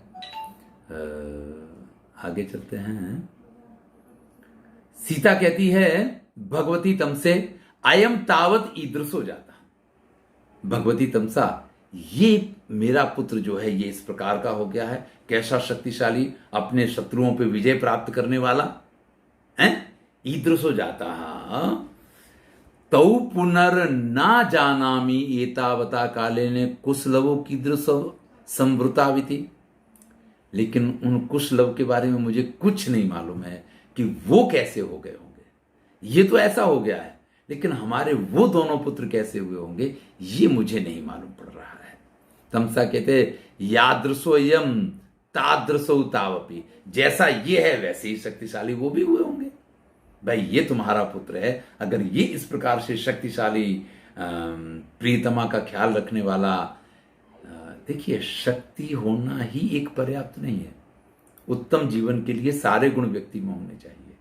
आगे चलते हैं। सीता कहती है भगवती तमसे अयम तावत ईदृश हो जाता। भगवती तमसा, ये मेरा पुत्र जो है ये इस प्रकार का हो गया है, कैसा शक्तिशाली, अपने शत्रुओं पे विजय प्राप्त करने वाला है। ईदृश हो जाता तौ पुनर ना जानामी एतावता काले ने कुशलवो कीदृश संवृताविति। लेकिन उन कुशलव के बारे में मुझे कुछ नहीं मालूम है कि वो कैसे हो गए होंगे। ये तो ऐसा हो गया है, लेकिन हमारे वो दोनों पुत्र कैसे हुए होंगे ये मुझे नहीं मालूम पड़ रहा है। तमसा कहते यादृशो यम तादृशो तावपी, जैसा ये है वैसे ही शक्तिशाली वो भी हुए होंगे। भाई ये तुम्हारा पुत्र है, अगर ये इस प्रकार से शक्तिशाली प्रियतमा का ख्याल रखने वाला, देखिए शक्ति होना ही एक पर्याप्त नहीं है। उत्तम जीवन के लिए सारे गुण व्यक्ति में होने चाहिए।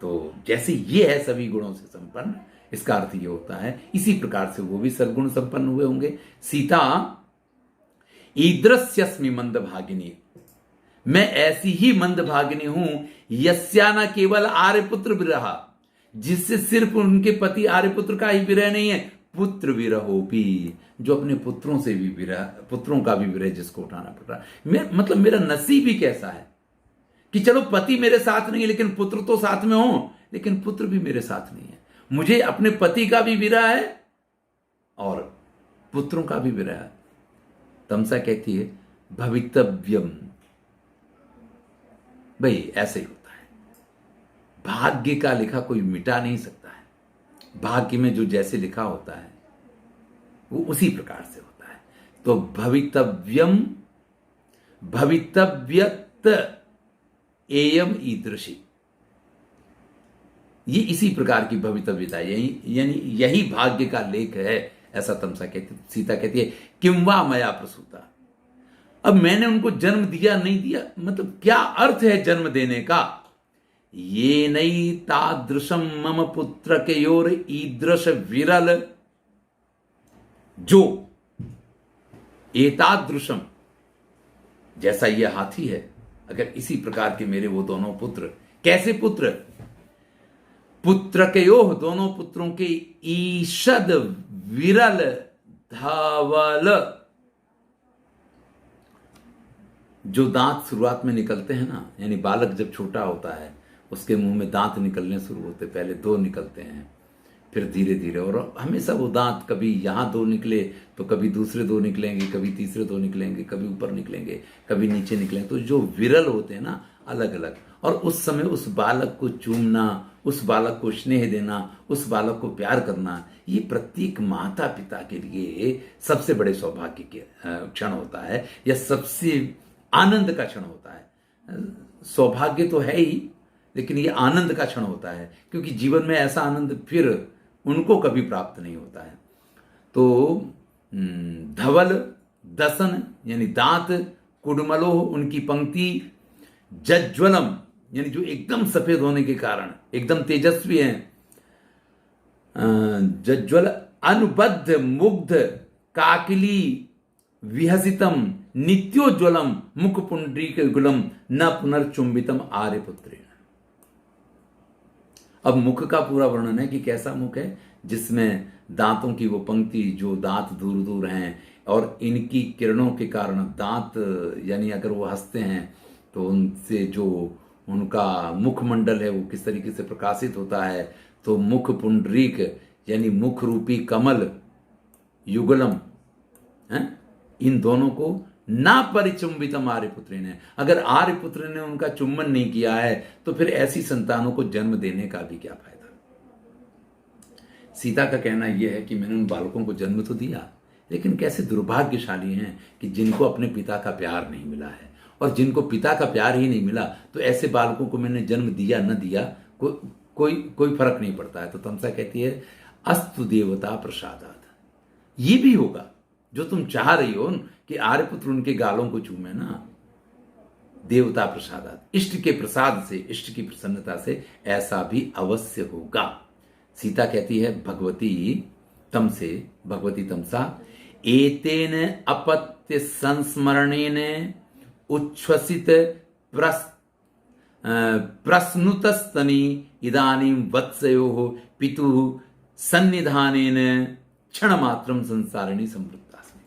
तो जैसे ये है सभी गुणों से संपन्न, इसका अर्थ ये होता है इसी प्रकार से वो भी सद्गुण संपन्न हुए होंगे। सीता ईदृश्यस्मि मंदभागिनी, मैं ऐसी ही मंदभागिनी हूं, यस्या न केवल आर्यपुत्र विरह, जिससे सिर्फ उनके पति आर्यपुत्र का ही विरह नहीं है, पुत्र विरहो भी, जो अपने पुत्रों से भी विरह, पुत्रों का भी विरह जिसको उठाना पड़ रहा है। मतलब मेरा नसीब ही कैसा है कि चलो पति मेरे साथ नहीं है लेकिन पुत्र तो साथ में हो, लेकिन पुत्र भी मेरे साथ नहीं है। मुझे अपने पति का भी विरह है और पुत्रों का भी विरह है। तमसा कहती है भवितव्यम, भाई ऐसे ही होता है। भाग्य का लिखा कोई मिटा नहीं सकता है। भाग्य में जो जैसे लिखा होता है वो उसी प्रकार से होता है। तो भवितव्यम भवितव्यत एयम ईदृशी, ये इसी प्रकार की भवितव्यता, यानी यही भाग्य का लेख है, ऐसा तमसा कहती। सीता कहती है किंवा मया प्रसूता, अब मैंने उनको जन्म दिया नहीं दिया, मतलब क्या अर्थ है जन्म देने का। ये नहीं तादृशम मम पुत्र के योर ईदृश विरल, जो एतादृशम, जैसा यह हाथी है, अगर इसी प्रकार के मेरे वो दोनों पुत्र, कैसे पुत्र, पुत्र के योह, दोनों पुत्रों के ईषद विरल धवल, जो दांत शुरुआत में निकलते हैं ना, यानी बालक जब छोटा होता है उसके मुंह में दांत निकलने शुरू होते, पहले दो निकलते हैं, फिर धीरे धीरे, और हमेशा वो दांत कभी यहां दो निकले तो कभी दूसरे दो निकलेंगे, कभी तीसरे दो निकलेंगे, कभी ऊपर निकलेंगे, कभी नीचे निकलेंगे, तो जो विरल होते हैं ना अलग अलग, और उस समय उस बालक को चूमना, उस बालक को स्नेह देना, उस बालक को प्यार करना, ये प्रत्येक माता पिता के लिए सबसे बड़े सौभाग्य के क्षण होता है, या सबसे आनंद का क्षण होता है। सौभाग्य तो है ही, लेकिन ये आनंद का क्षण होता है, क्योंकि जीवन में ऐसा आनंद फिर उनको कभी प्राप्त नहीं होता है। तो धवल दसन यानी दांत, कुडमलोह उनकी पंक्ति, जज्ज्वलम यानी जो एकदम सफेद होने के कारण एकदम तेजस्वी हैं, जज्ज्वल अनुबद्ध मुग्ध काकिली विहसितम नित्योज्वलम मुख पुंडरीक गुलम न पुनर्चुंबितम आर्यपुत्रेण। अब मुख का पूरा वर्णन है कि कैसा मुख है, जिसमें दांतों की वो पंक्ति, जो दांत दूर दूर हैं, और इनकी किरणों के कारण दांत, यानी अगर वो हंसते हैं तो उनसे जो उनका मुखमंडल है वो किस तरीके से प्रकाशित होता है। तो मुख पुंडरीक यानी मुख रूपी कमल, युगलम है, इन दोनों को ना परिचुंबितम आर्यपुत्र ने, अगर आर्यपुत्र ने उनका चुम्बन नहीं किया है तो फिर ऐसी संतानों को जन्म देने का भी क्या फायदा। सीता का कहना यह है कि मैंने उन बालकों को जन्म तो दिया, लेकिन कैसे दुर्भाग्यशाली हैं कि जिनको अपने पिता का प्यार नहीं मिला है, और जिनको पिता का प्यार ही नहीं मिला तो ऐसे बालकों को मैंने जन्म दिया न दिया कोई फर्क नहीं पड़ता है। तो तमसा कहती है अस्तु देवता प्रसादात, ये भी होगा जो तुम चाह रही हो कि आर्यपुत्र उनके गालों को चूमे ना, देवता प्रसादात, इष्ट के प्रसाद से, इष्ट की प्रसन्नता से ऐसा भी अवश्य होगा। सीता कहती है भगवती तमसा एतेन अपत्य संस्मरणेन उच्छ्वसित प्रस्नुतस्तनी इदानीं वत्सयोः पितुः सन्निधानेन क्षणमात्रं संसारिणी संवृत्तास्मि।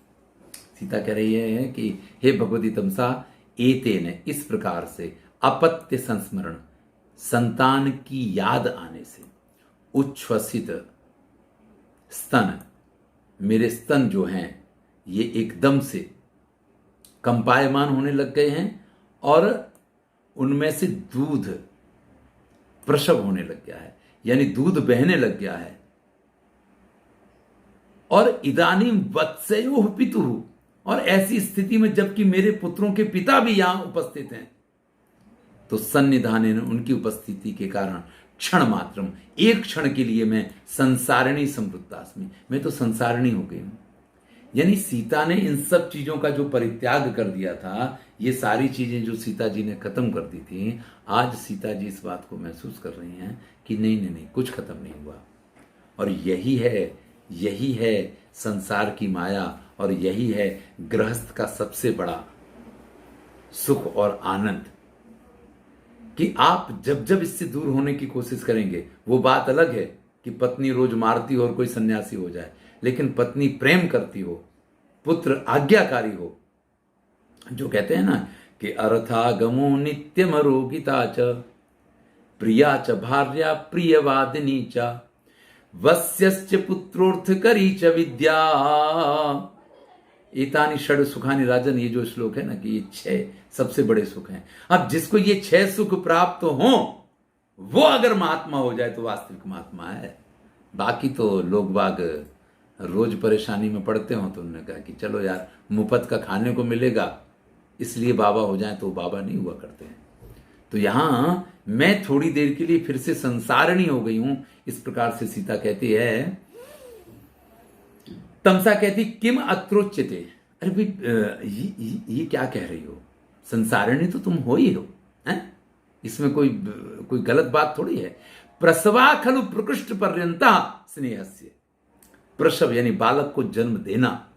सीता कह रही है कि हे भगवती तमसा, एतेन इस प्रकार से, अपत्य संस्मरण संतान की याद आने से, उच्छ्वसित स्तन, मेरे स्तन जो हैं ये एकदम से कंपायमान होने लग गए हैं और उनमें से दूध प्रसव होने लग गया है, यानी दूध बहने लग गया है। और इदानीं वत्सयोः पितुः, और ऐसी स्थिति में जबकि मेरे पुत्रों के पिता भी यहां उपस्थित हैं, तो सन्निधानेन उनकी उपस्थिति के कारण क्षण मात्रम, एक क्षण के लिए मैं संसारिणी संवृत्तास्मि, मैं तो संसारिणी हो गई हूं। यानी सीता ने इन सब चीजों का जो परित्याग कर दिया था, ये सारी चीजें जो सीता जी ने खत्म कर दी थी, आज सीता जी इस बात को महसूस कर रही हैं कि नहीं, कुछ खत्म नहीं हुआ। और यही है संसार की माया, और यही है गृहस्थ का सबसे बड़ा सुख और आनंद, कि आप जब जब इससे दूर होने की कोशिश करेंगे, वो बात अलग है कि पत्नी रोज मारती हो और कोई सन्यासी हो जाए, लेकिन पत्नी प्रेम करती हो, पुत्र आज्ञाकारी हो, जो कहते हैं ना कि अर्थागमो नित्यमरोगिता च प्रिया च भार्या प्रियवादिनी च वस्यश्च पुत्रोर्थकरी च विद्या एतानि षड सुखानि राजन। ये जो श्लोक है ना कि ये 6 सबसे बड़े सुख हैं। अब जिसको ये 6 सुख प्राप्त हो वो अगर महात्मा हो जाए तो वास्तविक महात्मा है। बाकी तो लोग बाग रोज परेशानी में पड़ते हो तो उन्होंने कहा कि चलो यार मुफ्त का खाने को मिलेगा इसलिए बाबा हो जाए, तो बाबा नहीं हुआ करते हैं। तो यहां मैं थोड़ी देर के लिए फिर से संसारिणी हो गई हूं। इस प्रकार से सीता कहती है, तमसा कहती किम अत्रोच्यते। अरे भाई ये क्या कह रही हो, संसारिणी तो तुम हो ही हो, हैं? इसमें कोई गलत बात थोड़ी है। प्रसवा खलु प्रकृष्ट पर्यंता स्नेहस्य। प्रसव यानी बालक को जन्म देना,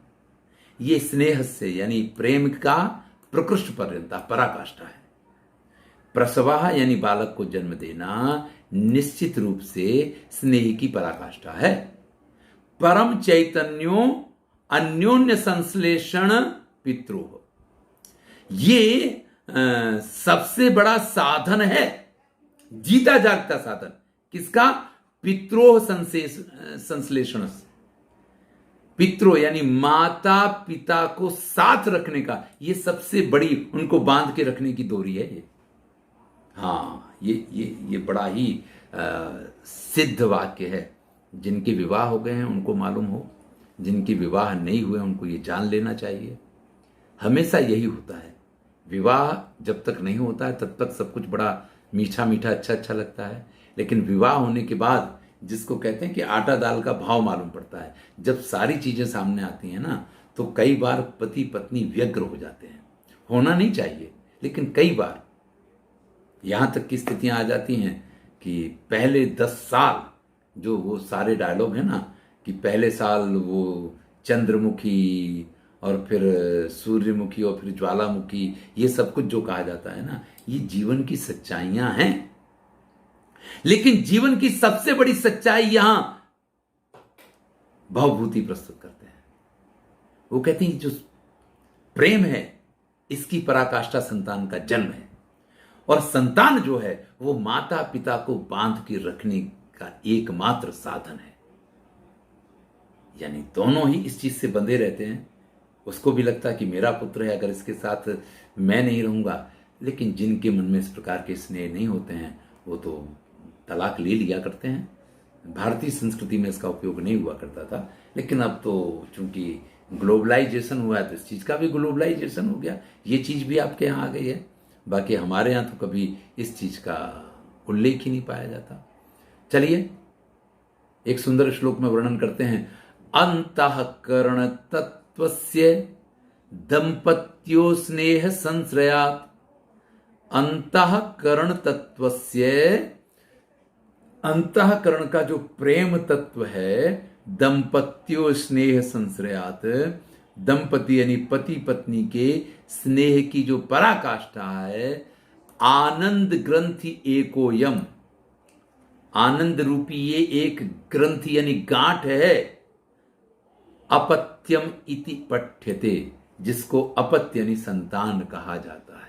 ये स्नेह से यानी प्रेम का प्रकृष्ट पर्यंता पराकाष्ठा है। प्रसवा यानी बालक को जन्म देना निश्चित रूप से स्नेह की पराकाष्ठा है। परम चैतन्यो अन्योन्य संश्लेषण पितृ, ये सबसे बड़ा साधन है, जीता जागता साधन। किसका? पित्रोह संश्लेषण। पित्रो यानी माता पिता को साथ रखने का, ये सबसे बड़ी उनको बांध के रखने की डोरी है ये। हाँ, ये बड़ा ही सिद्ध वाक्य है। जिनके विवाह हो गए हैं उनको मालूम हो, जिनके विवाह नहीं हुए उनको ये जान लेना चाहिए। हमेशा यही होता है, विवाह जब तक नहीं होता है तब तक सब कुछ बड़ा मीठा मीठा अच्छा लगता है, लेकिन विवाह होने के बाद जिसको कहते हैं कि आटा दाल का भाव मालूम पड़ता है, जब सारी चीजें सामने आती हैं ना तो कई बार पति पत्नी व्यग्र हो जाते हैं। होना नहीं चाहिए, लेकिन कई बार यहां तक की स्थितियां आ जाती हैं कि पहले 10 साल जो वो सारे डायलॉग है ना कि पहले साल वो चंद्रमुखी और फिर सूर्यमुखी और फिर ज्वालामुखी, ये सब कुछ जो कहा जाता है ना, ये जीवन की सच्चाइयां हैं। लेकिन जीवन की सबसे बड़ी सच्चाई यहां भवभूति प्रस्तुत करते हैं। वो कहते हैं जो प्रेम है इसकी पराकाष्ठा संतान का जन्म है, और संतान जो है वो माता पिता को बांध के रखने का एकमात्र साधन है। यानी दोनों ही इस चीज से बंधे रहते हैं। उसको भी लगता है कि मेरा पुत्र है, अगर इसके साथ मैं नहीं रहूंगा। लेकिन जिनके मन में इस प्रकार के स्नेह नहीं होते हैं वो तो तलाक ले लिया करते हैं। भारतीय संस्कृति में इसका उपयोग नहीं हुआ करता था, लेकिन अब तो चूंकि ग्लोबलाइजेशन हुआ है तो इस चीज का भी ग्लोबलाइजेशन हो गया। ये चीज भी आपके यहाँ आ गई है। बाकी हमारे यहाँ तो कभी इस चीज का उल्लेख ही नहीं पाया जाता। चलिए एक सुंदर श्लोक में वर्णन करते हैं। अंतःकरण तत्वस्य दंपत्यो स्नेह संश्रयात्। अंतःकरण तत्वस्य, अंतःकरण का जो प्रेम तत्व है, दंपत्यो स्नेह संश्रयात्, दंपति यानी पति पत्नी के स्नेह की जो पराकाष्ठा है, आनंद ग्रंथि एकोयम। आनंद रूपी ये एक ग्रंथि यानी गांठ है, अपत्यम इति पठ्यते, जिसको अपत्य यानी संतान कहा जाता है।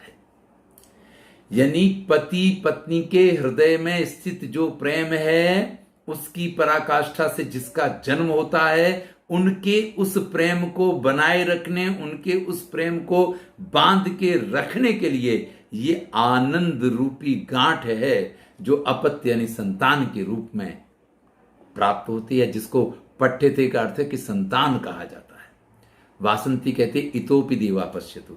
यानी पति पत्नी के हृदय में स्थित जो प्रेम है उसकी पराकाष्ठा से जिसका जन्म होता है, उनके उस प्रेम को बनाए रखने, उनके उस प्रेम को बांध के रखने के लिए ये आनंद रूपी गांठ है जो अपत्य यानी संतान के रूप में प्राप्त होती है, जिसको पठ्यते का अर्थ है कि संतान कहा जाता है। वासंती कहते इतोपि देवा पश्यतु।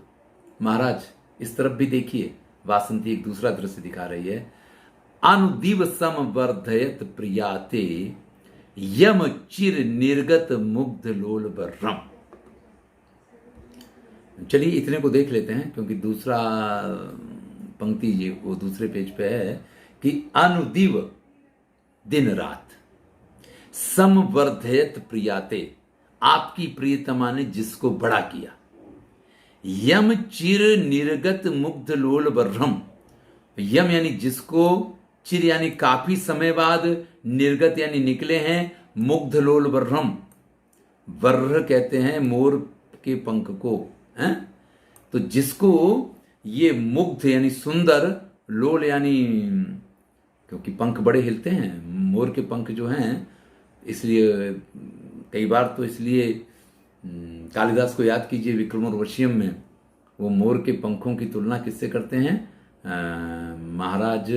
महाराज इस तरफ भी देखिए, वासंती एक दूसरा दृश्य दिखा रही है। अनुदिव समवर्धयत प्रियाते यम चिर निर्गत मुग्ध लोल बर्रम। चलिए इतने को देख लेते हैं, क्योंकि दूसरा पंक्ति ये वो दूसरे पेज पे है कि अनुदिव दिन रात, समवर्धयत प्रियाते, आपकी प्रियतमा ने जिसको बड़ा किया, यम चिर निर्गत मुग्ध लोल बर्रम। यम यानी जिसको, चिर यानी काफी समय बाद, निर्गत यानी निकले हैं, मुग्ध लोल बर्रम। वर्र कहते हैं मोर के पंख को, हैं? तो जिसको ये मुग्ध यानी सुंदर, लोल यानी क्योंकि पंख बड़े हिलते हैं मोर के पंख जो हैं, इसलिए कई बार तो इसलिए कालिदास को याद कीजिए, विक्रमोर्वशीयम में वो मोर के पंखों की तुलना किससे करते हैं? महाराज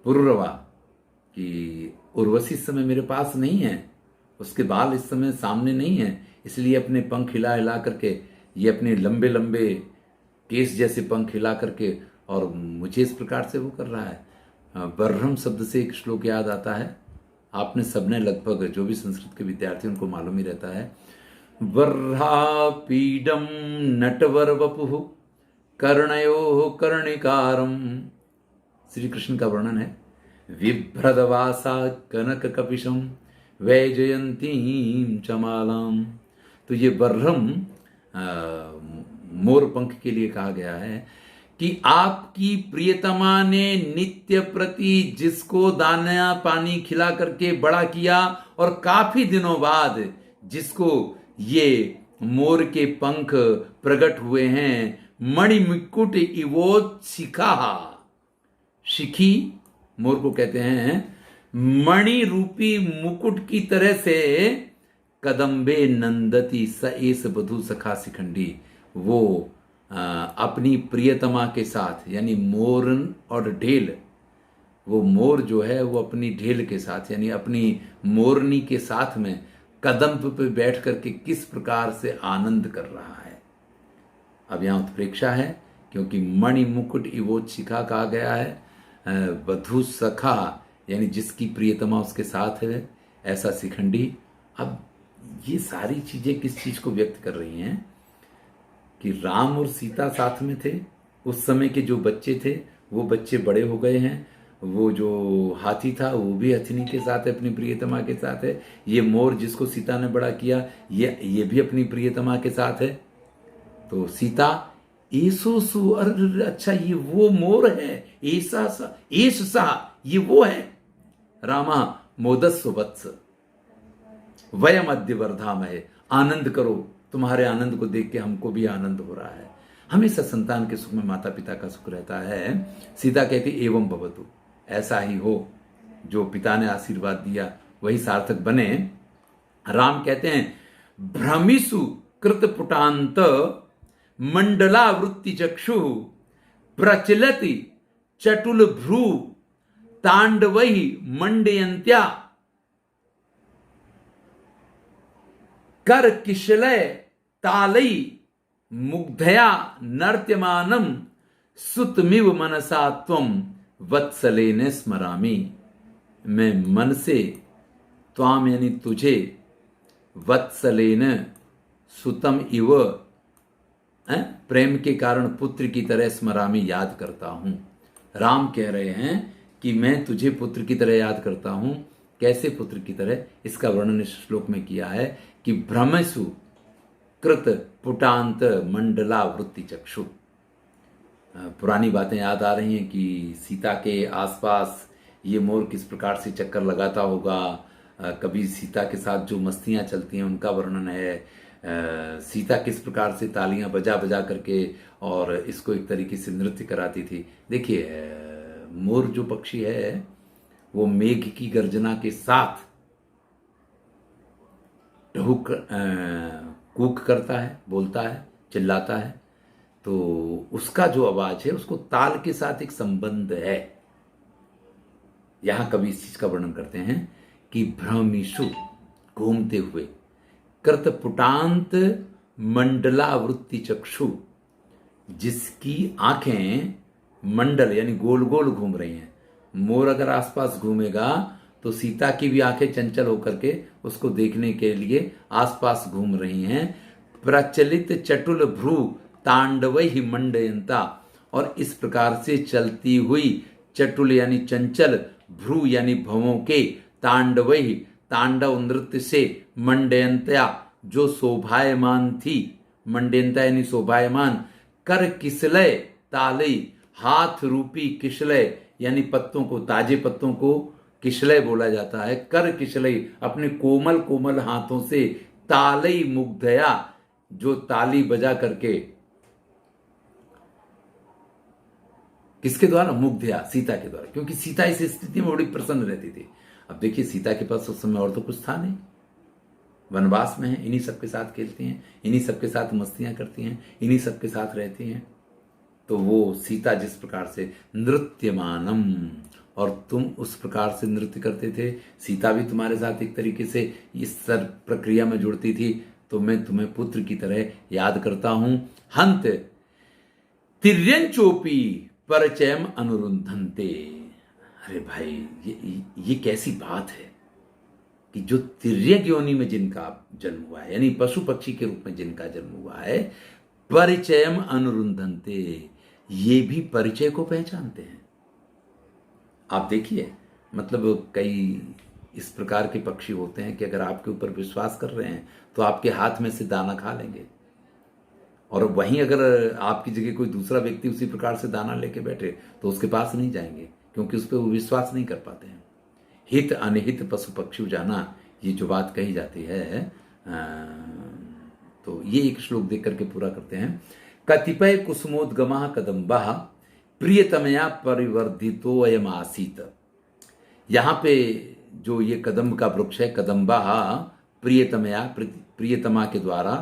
पुरुरवा कि उर्वशी इस समय मेरे पास नहीं है, उसके बाल इस समय सामने नहीं है, इसलिए अपने पंख हिला हिला करके, ये अपने लंबे लंबे केस जैसे पंख हिला करके और मुझे इस प्रकार से वो कर रहा है। बर्हम शब्द से एक श्लोक याद आता है, आपने सबने लगभग, जो भी संस्कृत के विद्यार्थी उनको मालूम ही रहता है, वर्हापीडम नटवर वपुः कर्णयो कर्णिकारम, श्री कृष्ण का वर्णन है। विभ्रदवासा कनक कपिशम वैजयंतीम चमालाम। तो ये बर्हम मोर पंख के लिए कहा गया है कि आपकी प्रियतमा ने नित्य प्रति जिसको दाना पानी खिला करके बड़ा किया और काफी दिनों बाद जिसको ये मोर के पंख प्रकट हुए हैं, मणिमुकुट इवोत्सिका, शिखी मोर को कहते हैं, मणि रूपी मुकुट की तरह से कदम्बे नंदती स एस बधु सखा शिखंडी, वो अपनी प्रियतमा के साथ, यानी मोरन और ढेल, वो मोर जो है वो अपनी ढेल के साथ यानी अपनी मोरनी के साथ में कदम पे बैठ करके किस प्रकार से आनंद कर रहा है। अब यहाँ उत्प्रेक्षा है क्योंकि मणि मुकुट इवोत्सिका कहा गया है, वधु सखा यानी जिसकी प्रियतमा उसके साथ है, ऐसा शिखंडी। अब ये सारी चीजें किस चीज को व्यक्त कर रही हैं कि राम और सीता साथ में थे, उस समय के जो बच्चे थे वो बच्चे बड़े हो गए हैं, वो जो हाथी था वो भी हथिनी के साथ है, अपनी प्रियतमा के साथ है, ये मोर जिसको सीता ने बड़ा किया ये भी अपनी प्रियतमा के साथ है। तो सीता ऐसो सु, अच्छा ये वो मोर है, ऐसा सा ऐस सा ये वो है, रामा मोदस्व वत्स वयम अद्य वर्धामहे, आनंद करो, तुम्हारे आनंद को देख के हमको भी आनंद हो रहा है। हमेशा संतान के सुख में माता पिता का सुख रहता है। सीता कहती एवं भवतु, ऐसा ही हो, जो पिता ने आशीर्वाद दिया वही सार्थक बने। राम कहते हैं भ्रमिसु कृत पुटांत मंडलावृत्ति चक्षु प्रचलति चटुल भ्रू तांडवहि मंडयंत्या कर किशलय तालई मुग्धया नर्त्यमानम सुतमिव मनसा त्वम वत्सलेन स्मरामि। मैं मन से त्वाम यानी तुझे, वत्सलेन सुतम इव प्रेम के कारण पुत्र की तरह स्मरामि याद करता हूं। राम कह रहे हैं कि मैं तुझे पुत्र की तरह याद करता हूं। कैसे पुत्र की तरह? इसका वर्णन इस श्लोक में किया है कि भ्रमसु कृत पुटांत मंडलावृत्ति चक्षु। पुरानी बातें याद आ रही हैं कि सीता के आसपास ये मोर किस प्रकार से चक्कर लगाता होगा। कभी सीता के साथ जो मस्तियां चलती हैं उनका वर्णन है। सीता किस प्रकार से तालियां बजा बजा करके और इसको एक तरीके से नृत्य कराती थी। देखिए मोर जो पक्षी है वो मेघ की गर्जना के साथ टहुक कूक करता है, बोलता है, चिल्लाता है, तो उसका जो आवाज है उसको ताल के साथ एक संबंध है। यहां कभी इस चीज का वर्णन करते हैं कि भ्रमिशु घूमते हुए, कृत पुटांत मंडलावृत्ति चक्षु, जिसकी आंखें मंडल यानी गोल गोल घूम रही हैं। मोर अगर आसपास घूमेगा तो सीता की भी आंखें चंचल होकर के उसको देखने के लिए आसपास घूम रही हैं। प्रचलित चटुल भ्रू तांडवहि मंडयंता, और इस प्रकार से चलती हुई चटुल यानी चंचल, भ्रू यानी भवों के, तांडवहि तांडव नृत्य से, मंडयंत्या जो शोभायमान थी, मंडयंता यानी शोभायमान, कर किसलय तालई हाथ रूपी किशलय यानी पत्तों को, ताजे पत्तों को किशलय बोला जाता है। कर किशलय अपने कोमल कोमल हाथों से, तालई मुग्धया जो ताली बजा करके किसके द्वारा? मुग्धया, सीता के द्वारा, क्योंकि सीता इस स्थिति में बड़ी प्रसन्न रहती थी। अब देखिए सीता के पास उस समय और तो कुछ था नहीं, वनवास में है, इन्हीं सबके साथ खेलती हैं, इन्हीं सबके साथ मस्तियां करती हैं, इन्हीं सबके साथ रहती हैं। तो वो सीता जिस प्रकार से नृत्यमानम, और तुम उस प्रकार से नृत्य करते थे, सीता भी तुम्हारे साथ एक तरीके से इस सर प्रक्रिया में जुड़ती थी, तो मैं तुम्हें पुत्र की तरह याद करता हूं। हंत तिर्यंचोपी परचयम अनुरुंधनते। अरे भाई, ये कैसी बात है कि जो तिर्यक योनि में जिनका जन्म हुआ है, यानी पशु पक्षी के रूप में जिनका जन्म हुआ है, परिचयम अनुरुंधनते, ये भी परिचय को पहचानते हैं। आप देखिए, मतलब कई इस प्रकार के पक्षी होते हैं कि अगर आपके ऊपर विश्वास कर रहे हैं तो आपके हाथ में से दाना खा लेंगे, और वहीं अगर आपकी जगह कोई दूसरा व्यक्ति उसी प्रकार से दाना लेके बैठे तो उसके पास नहीं जाएंगे, क्योंकि उस पर वो विश्वास नहीं कर पाते हैं। हित अनहित पशु पक्षी जाना, ये जो बात कही जाती है, तो ये एक श्लोक देख करके पूरा करते हैं। कतिपय कुसुमोद्गमा कदम्बा प्रियतमया परिवर्धितो अयम आसीत। यहाँ पे जो ये कदम्ब का वृक्ष है, कदम्बा प्रियतमया, प्रियतमा के द्वारा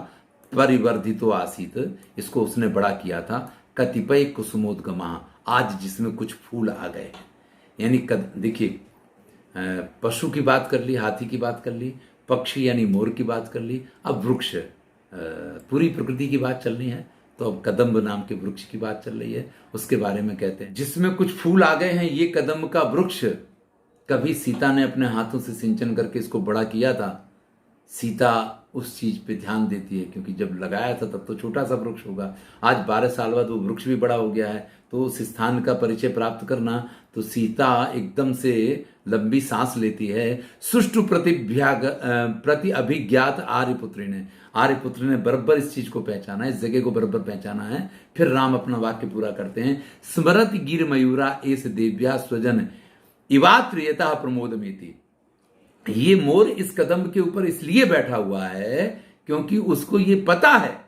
परिवर्धितो आसीत, इसको उसने बड़ा किया था। कतिपय कुसुमोद्गमा, आज जिसमें कुछ फूल आ गए, यानी देखिए, पशु की बात कर ली, हाथी की बात कर ली, पक्षी यानी मोर की बात कर ली, अब वृक्ष, पूरी प्रकृति की बात चल रही है, तो अब कदम्ब नाम के वृक्ष की बात चल रही है, उसके बारे में कहते हैं जिसमें कुछ फूल आ गए हैं। ये कदम्ब का वृक्ष कभी सीता ने अपने हाथों से सिंचन करके इसको बड़ा किया था। सीता उस चीज पे ध्यान देती है, क्योंकि जब लगाया था तब तो छोटा सा वृक्ष होगा, आज 12 साल बाद वो वृक्ष भी बड़ा हो गया है, तो उस स्थान का परिचय प्राप्त करना, तो सीता एकदम से लंबी सांस लेती है। सुष्टु प्रति अभिज्ञात आर्यपुत्र ने बराबर इस चीज को पहचाना, इस जगह को बराबर पहचाना है। फिर राम अपना वाक्य पूरा करते हैं। स्मरति गिर मयूरा एस देव्या स्वजन इवात्रियता प्रमोदमेति। ये मोर इस कदम के ऊपर इसलिए बैठा हुआ है क्योंकि उसको ये पता है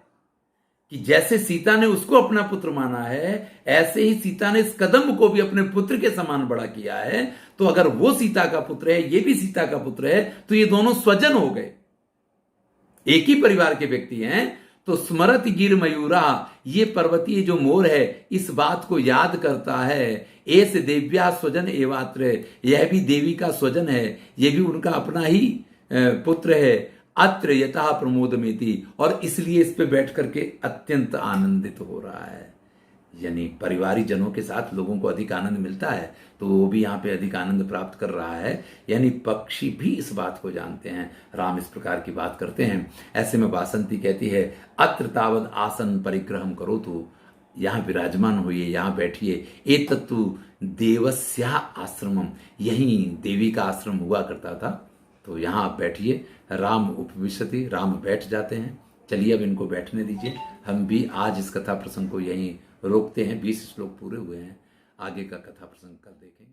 कि जैसे सीता ने उसको अपना पुत्र माना है, ऐसे ही सीता ने इस कदम को भी अपने पुत्र के समान बड़ा किया है। तो अगर वो सीता का पुत्र है, ये भी सीता का पुत्र है, तो ये दोनों स्वजन हो गए, एक ही परिवार के व्यक्ति हैं। तो स्मरति गिर मयूरा, ये पर्वतीय जो मोर है इस बात को याद करता है। एस देव्या स्वजन एवात्र, यह भी देवी का स्वजन है, यह भी उनका अपना ही पुत्र है। अत्र यथा प्रमोदमेति, और इसलिए इस पे बैठ करके अत्यंत आनंदित हो रहा है। यानी परिवारिक जनों के साथ लोगों को अधिक आनंद मिलता है, तो वो भी यहाँ पे अधिक आनंद प्राप्त कर रहा है। यानी पक्षी भी इस बात को जानते हैं। राम इस प्रकार की बात करते हैं। ऐसे में वासंती कहती है, अत्र तावद आसन परिग्रहम करो, तो यहाँ विराजमान होइए, यहाँ बैठिए। एतत्तु देवस्या आश्रमम, यहीं देवी का आश्रम हुआ करता था, तो यहाँ आप बैठिए। राम उपविशति, राम बैठ जाते हैं। चलिए अब इनको बैठने दीजिए। हम भी आज इस कथा प्रसंग को यहीं रोकते हैं। 20 श्लोक पूरे हुए हैं, आगे का कथा प्रसंग कल देखेंगे।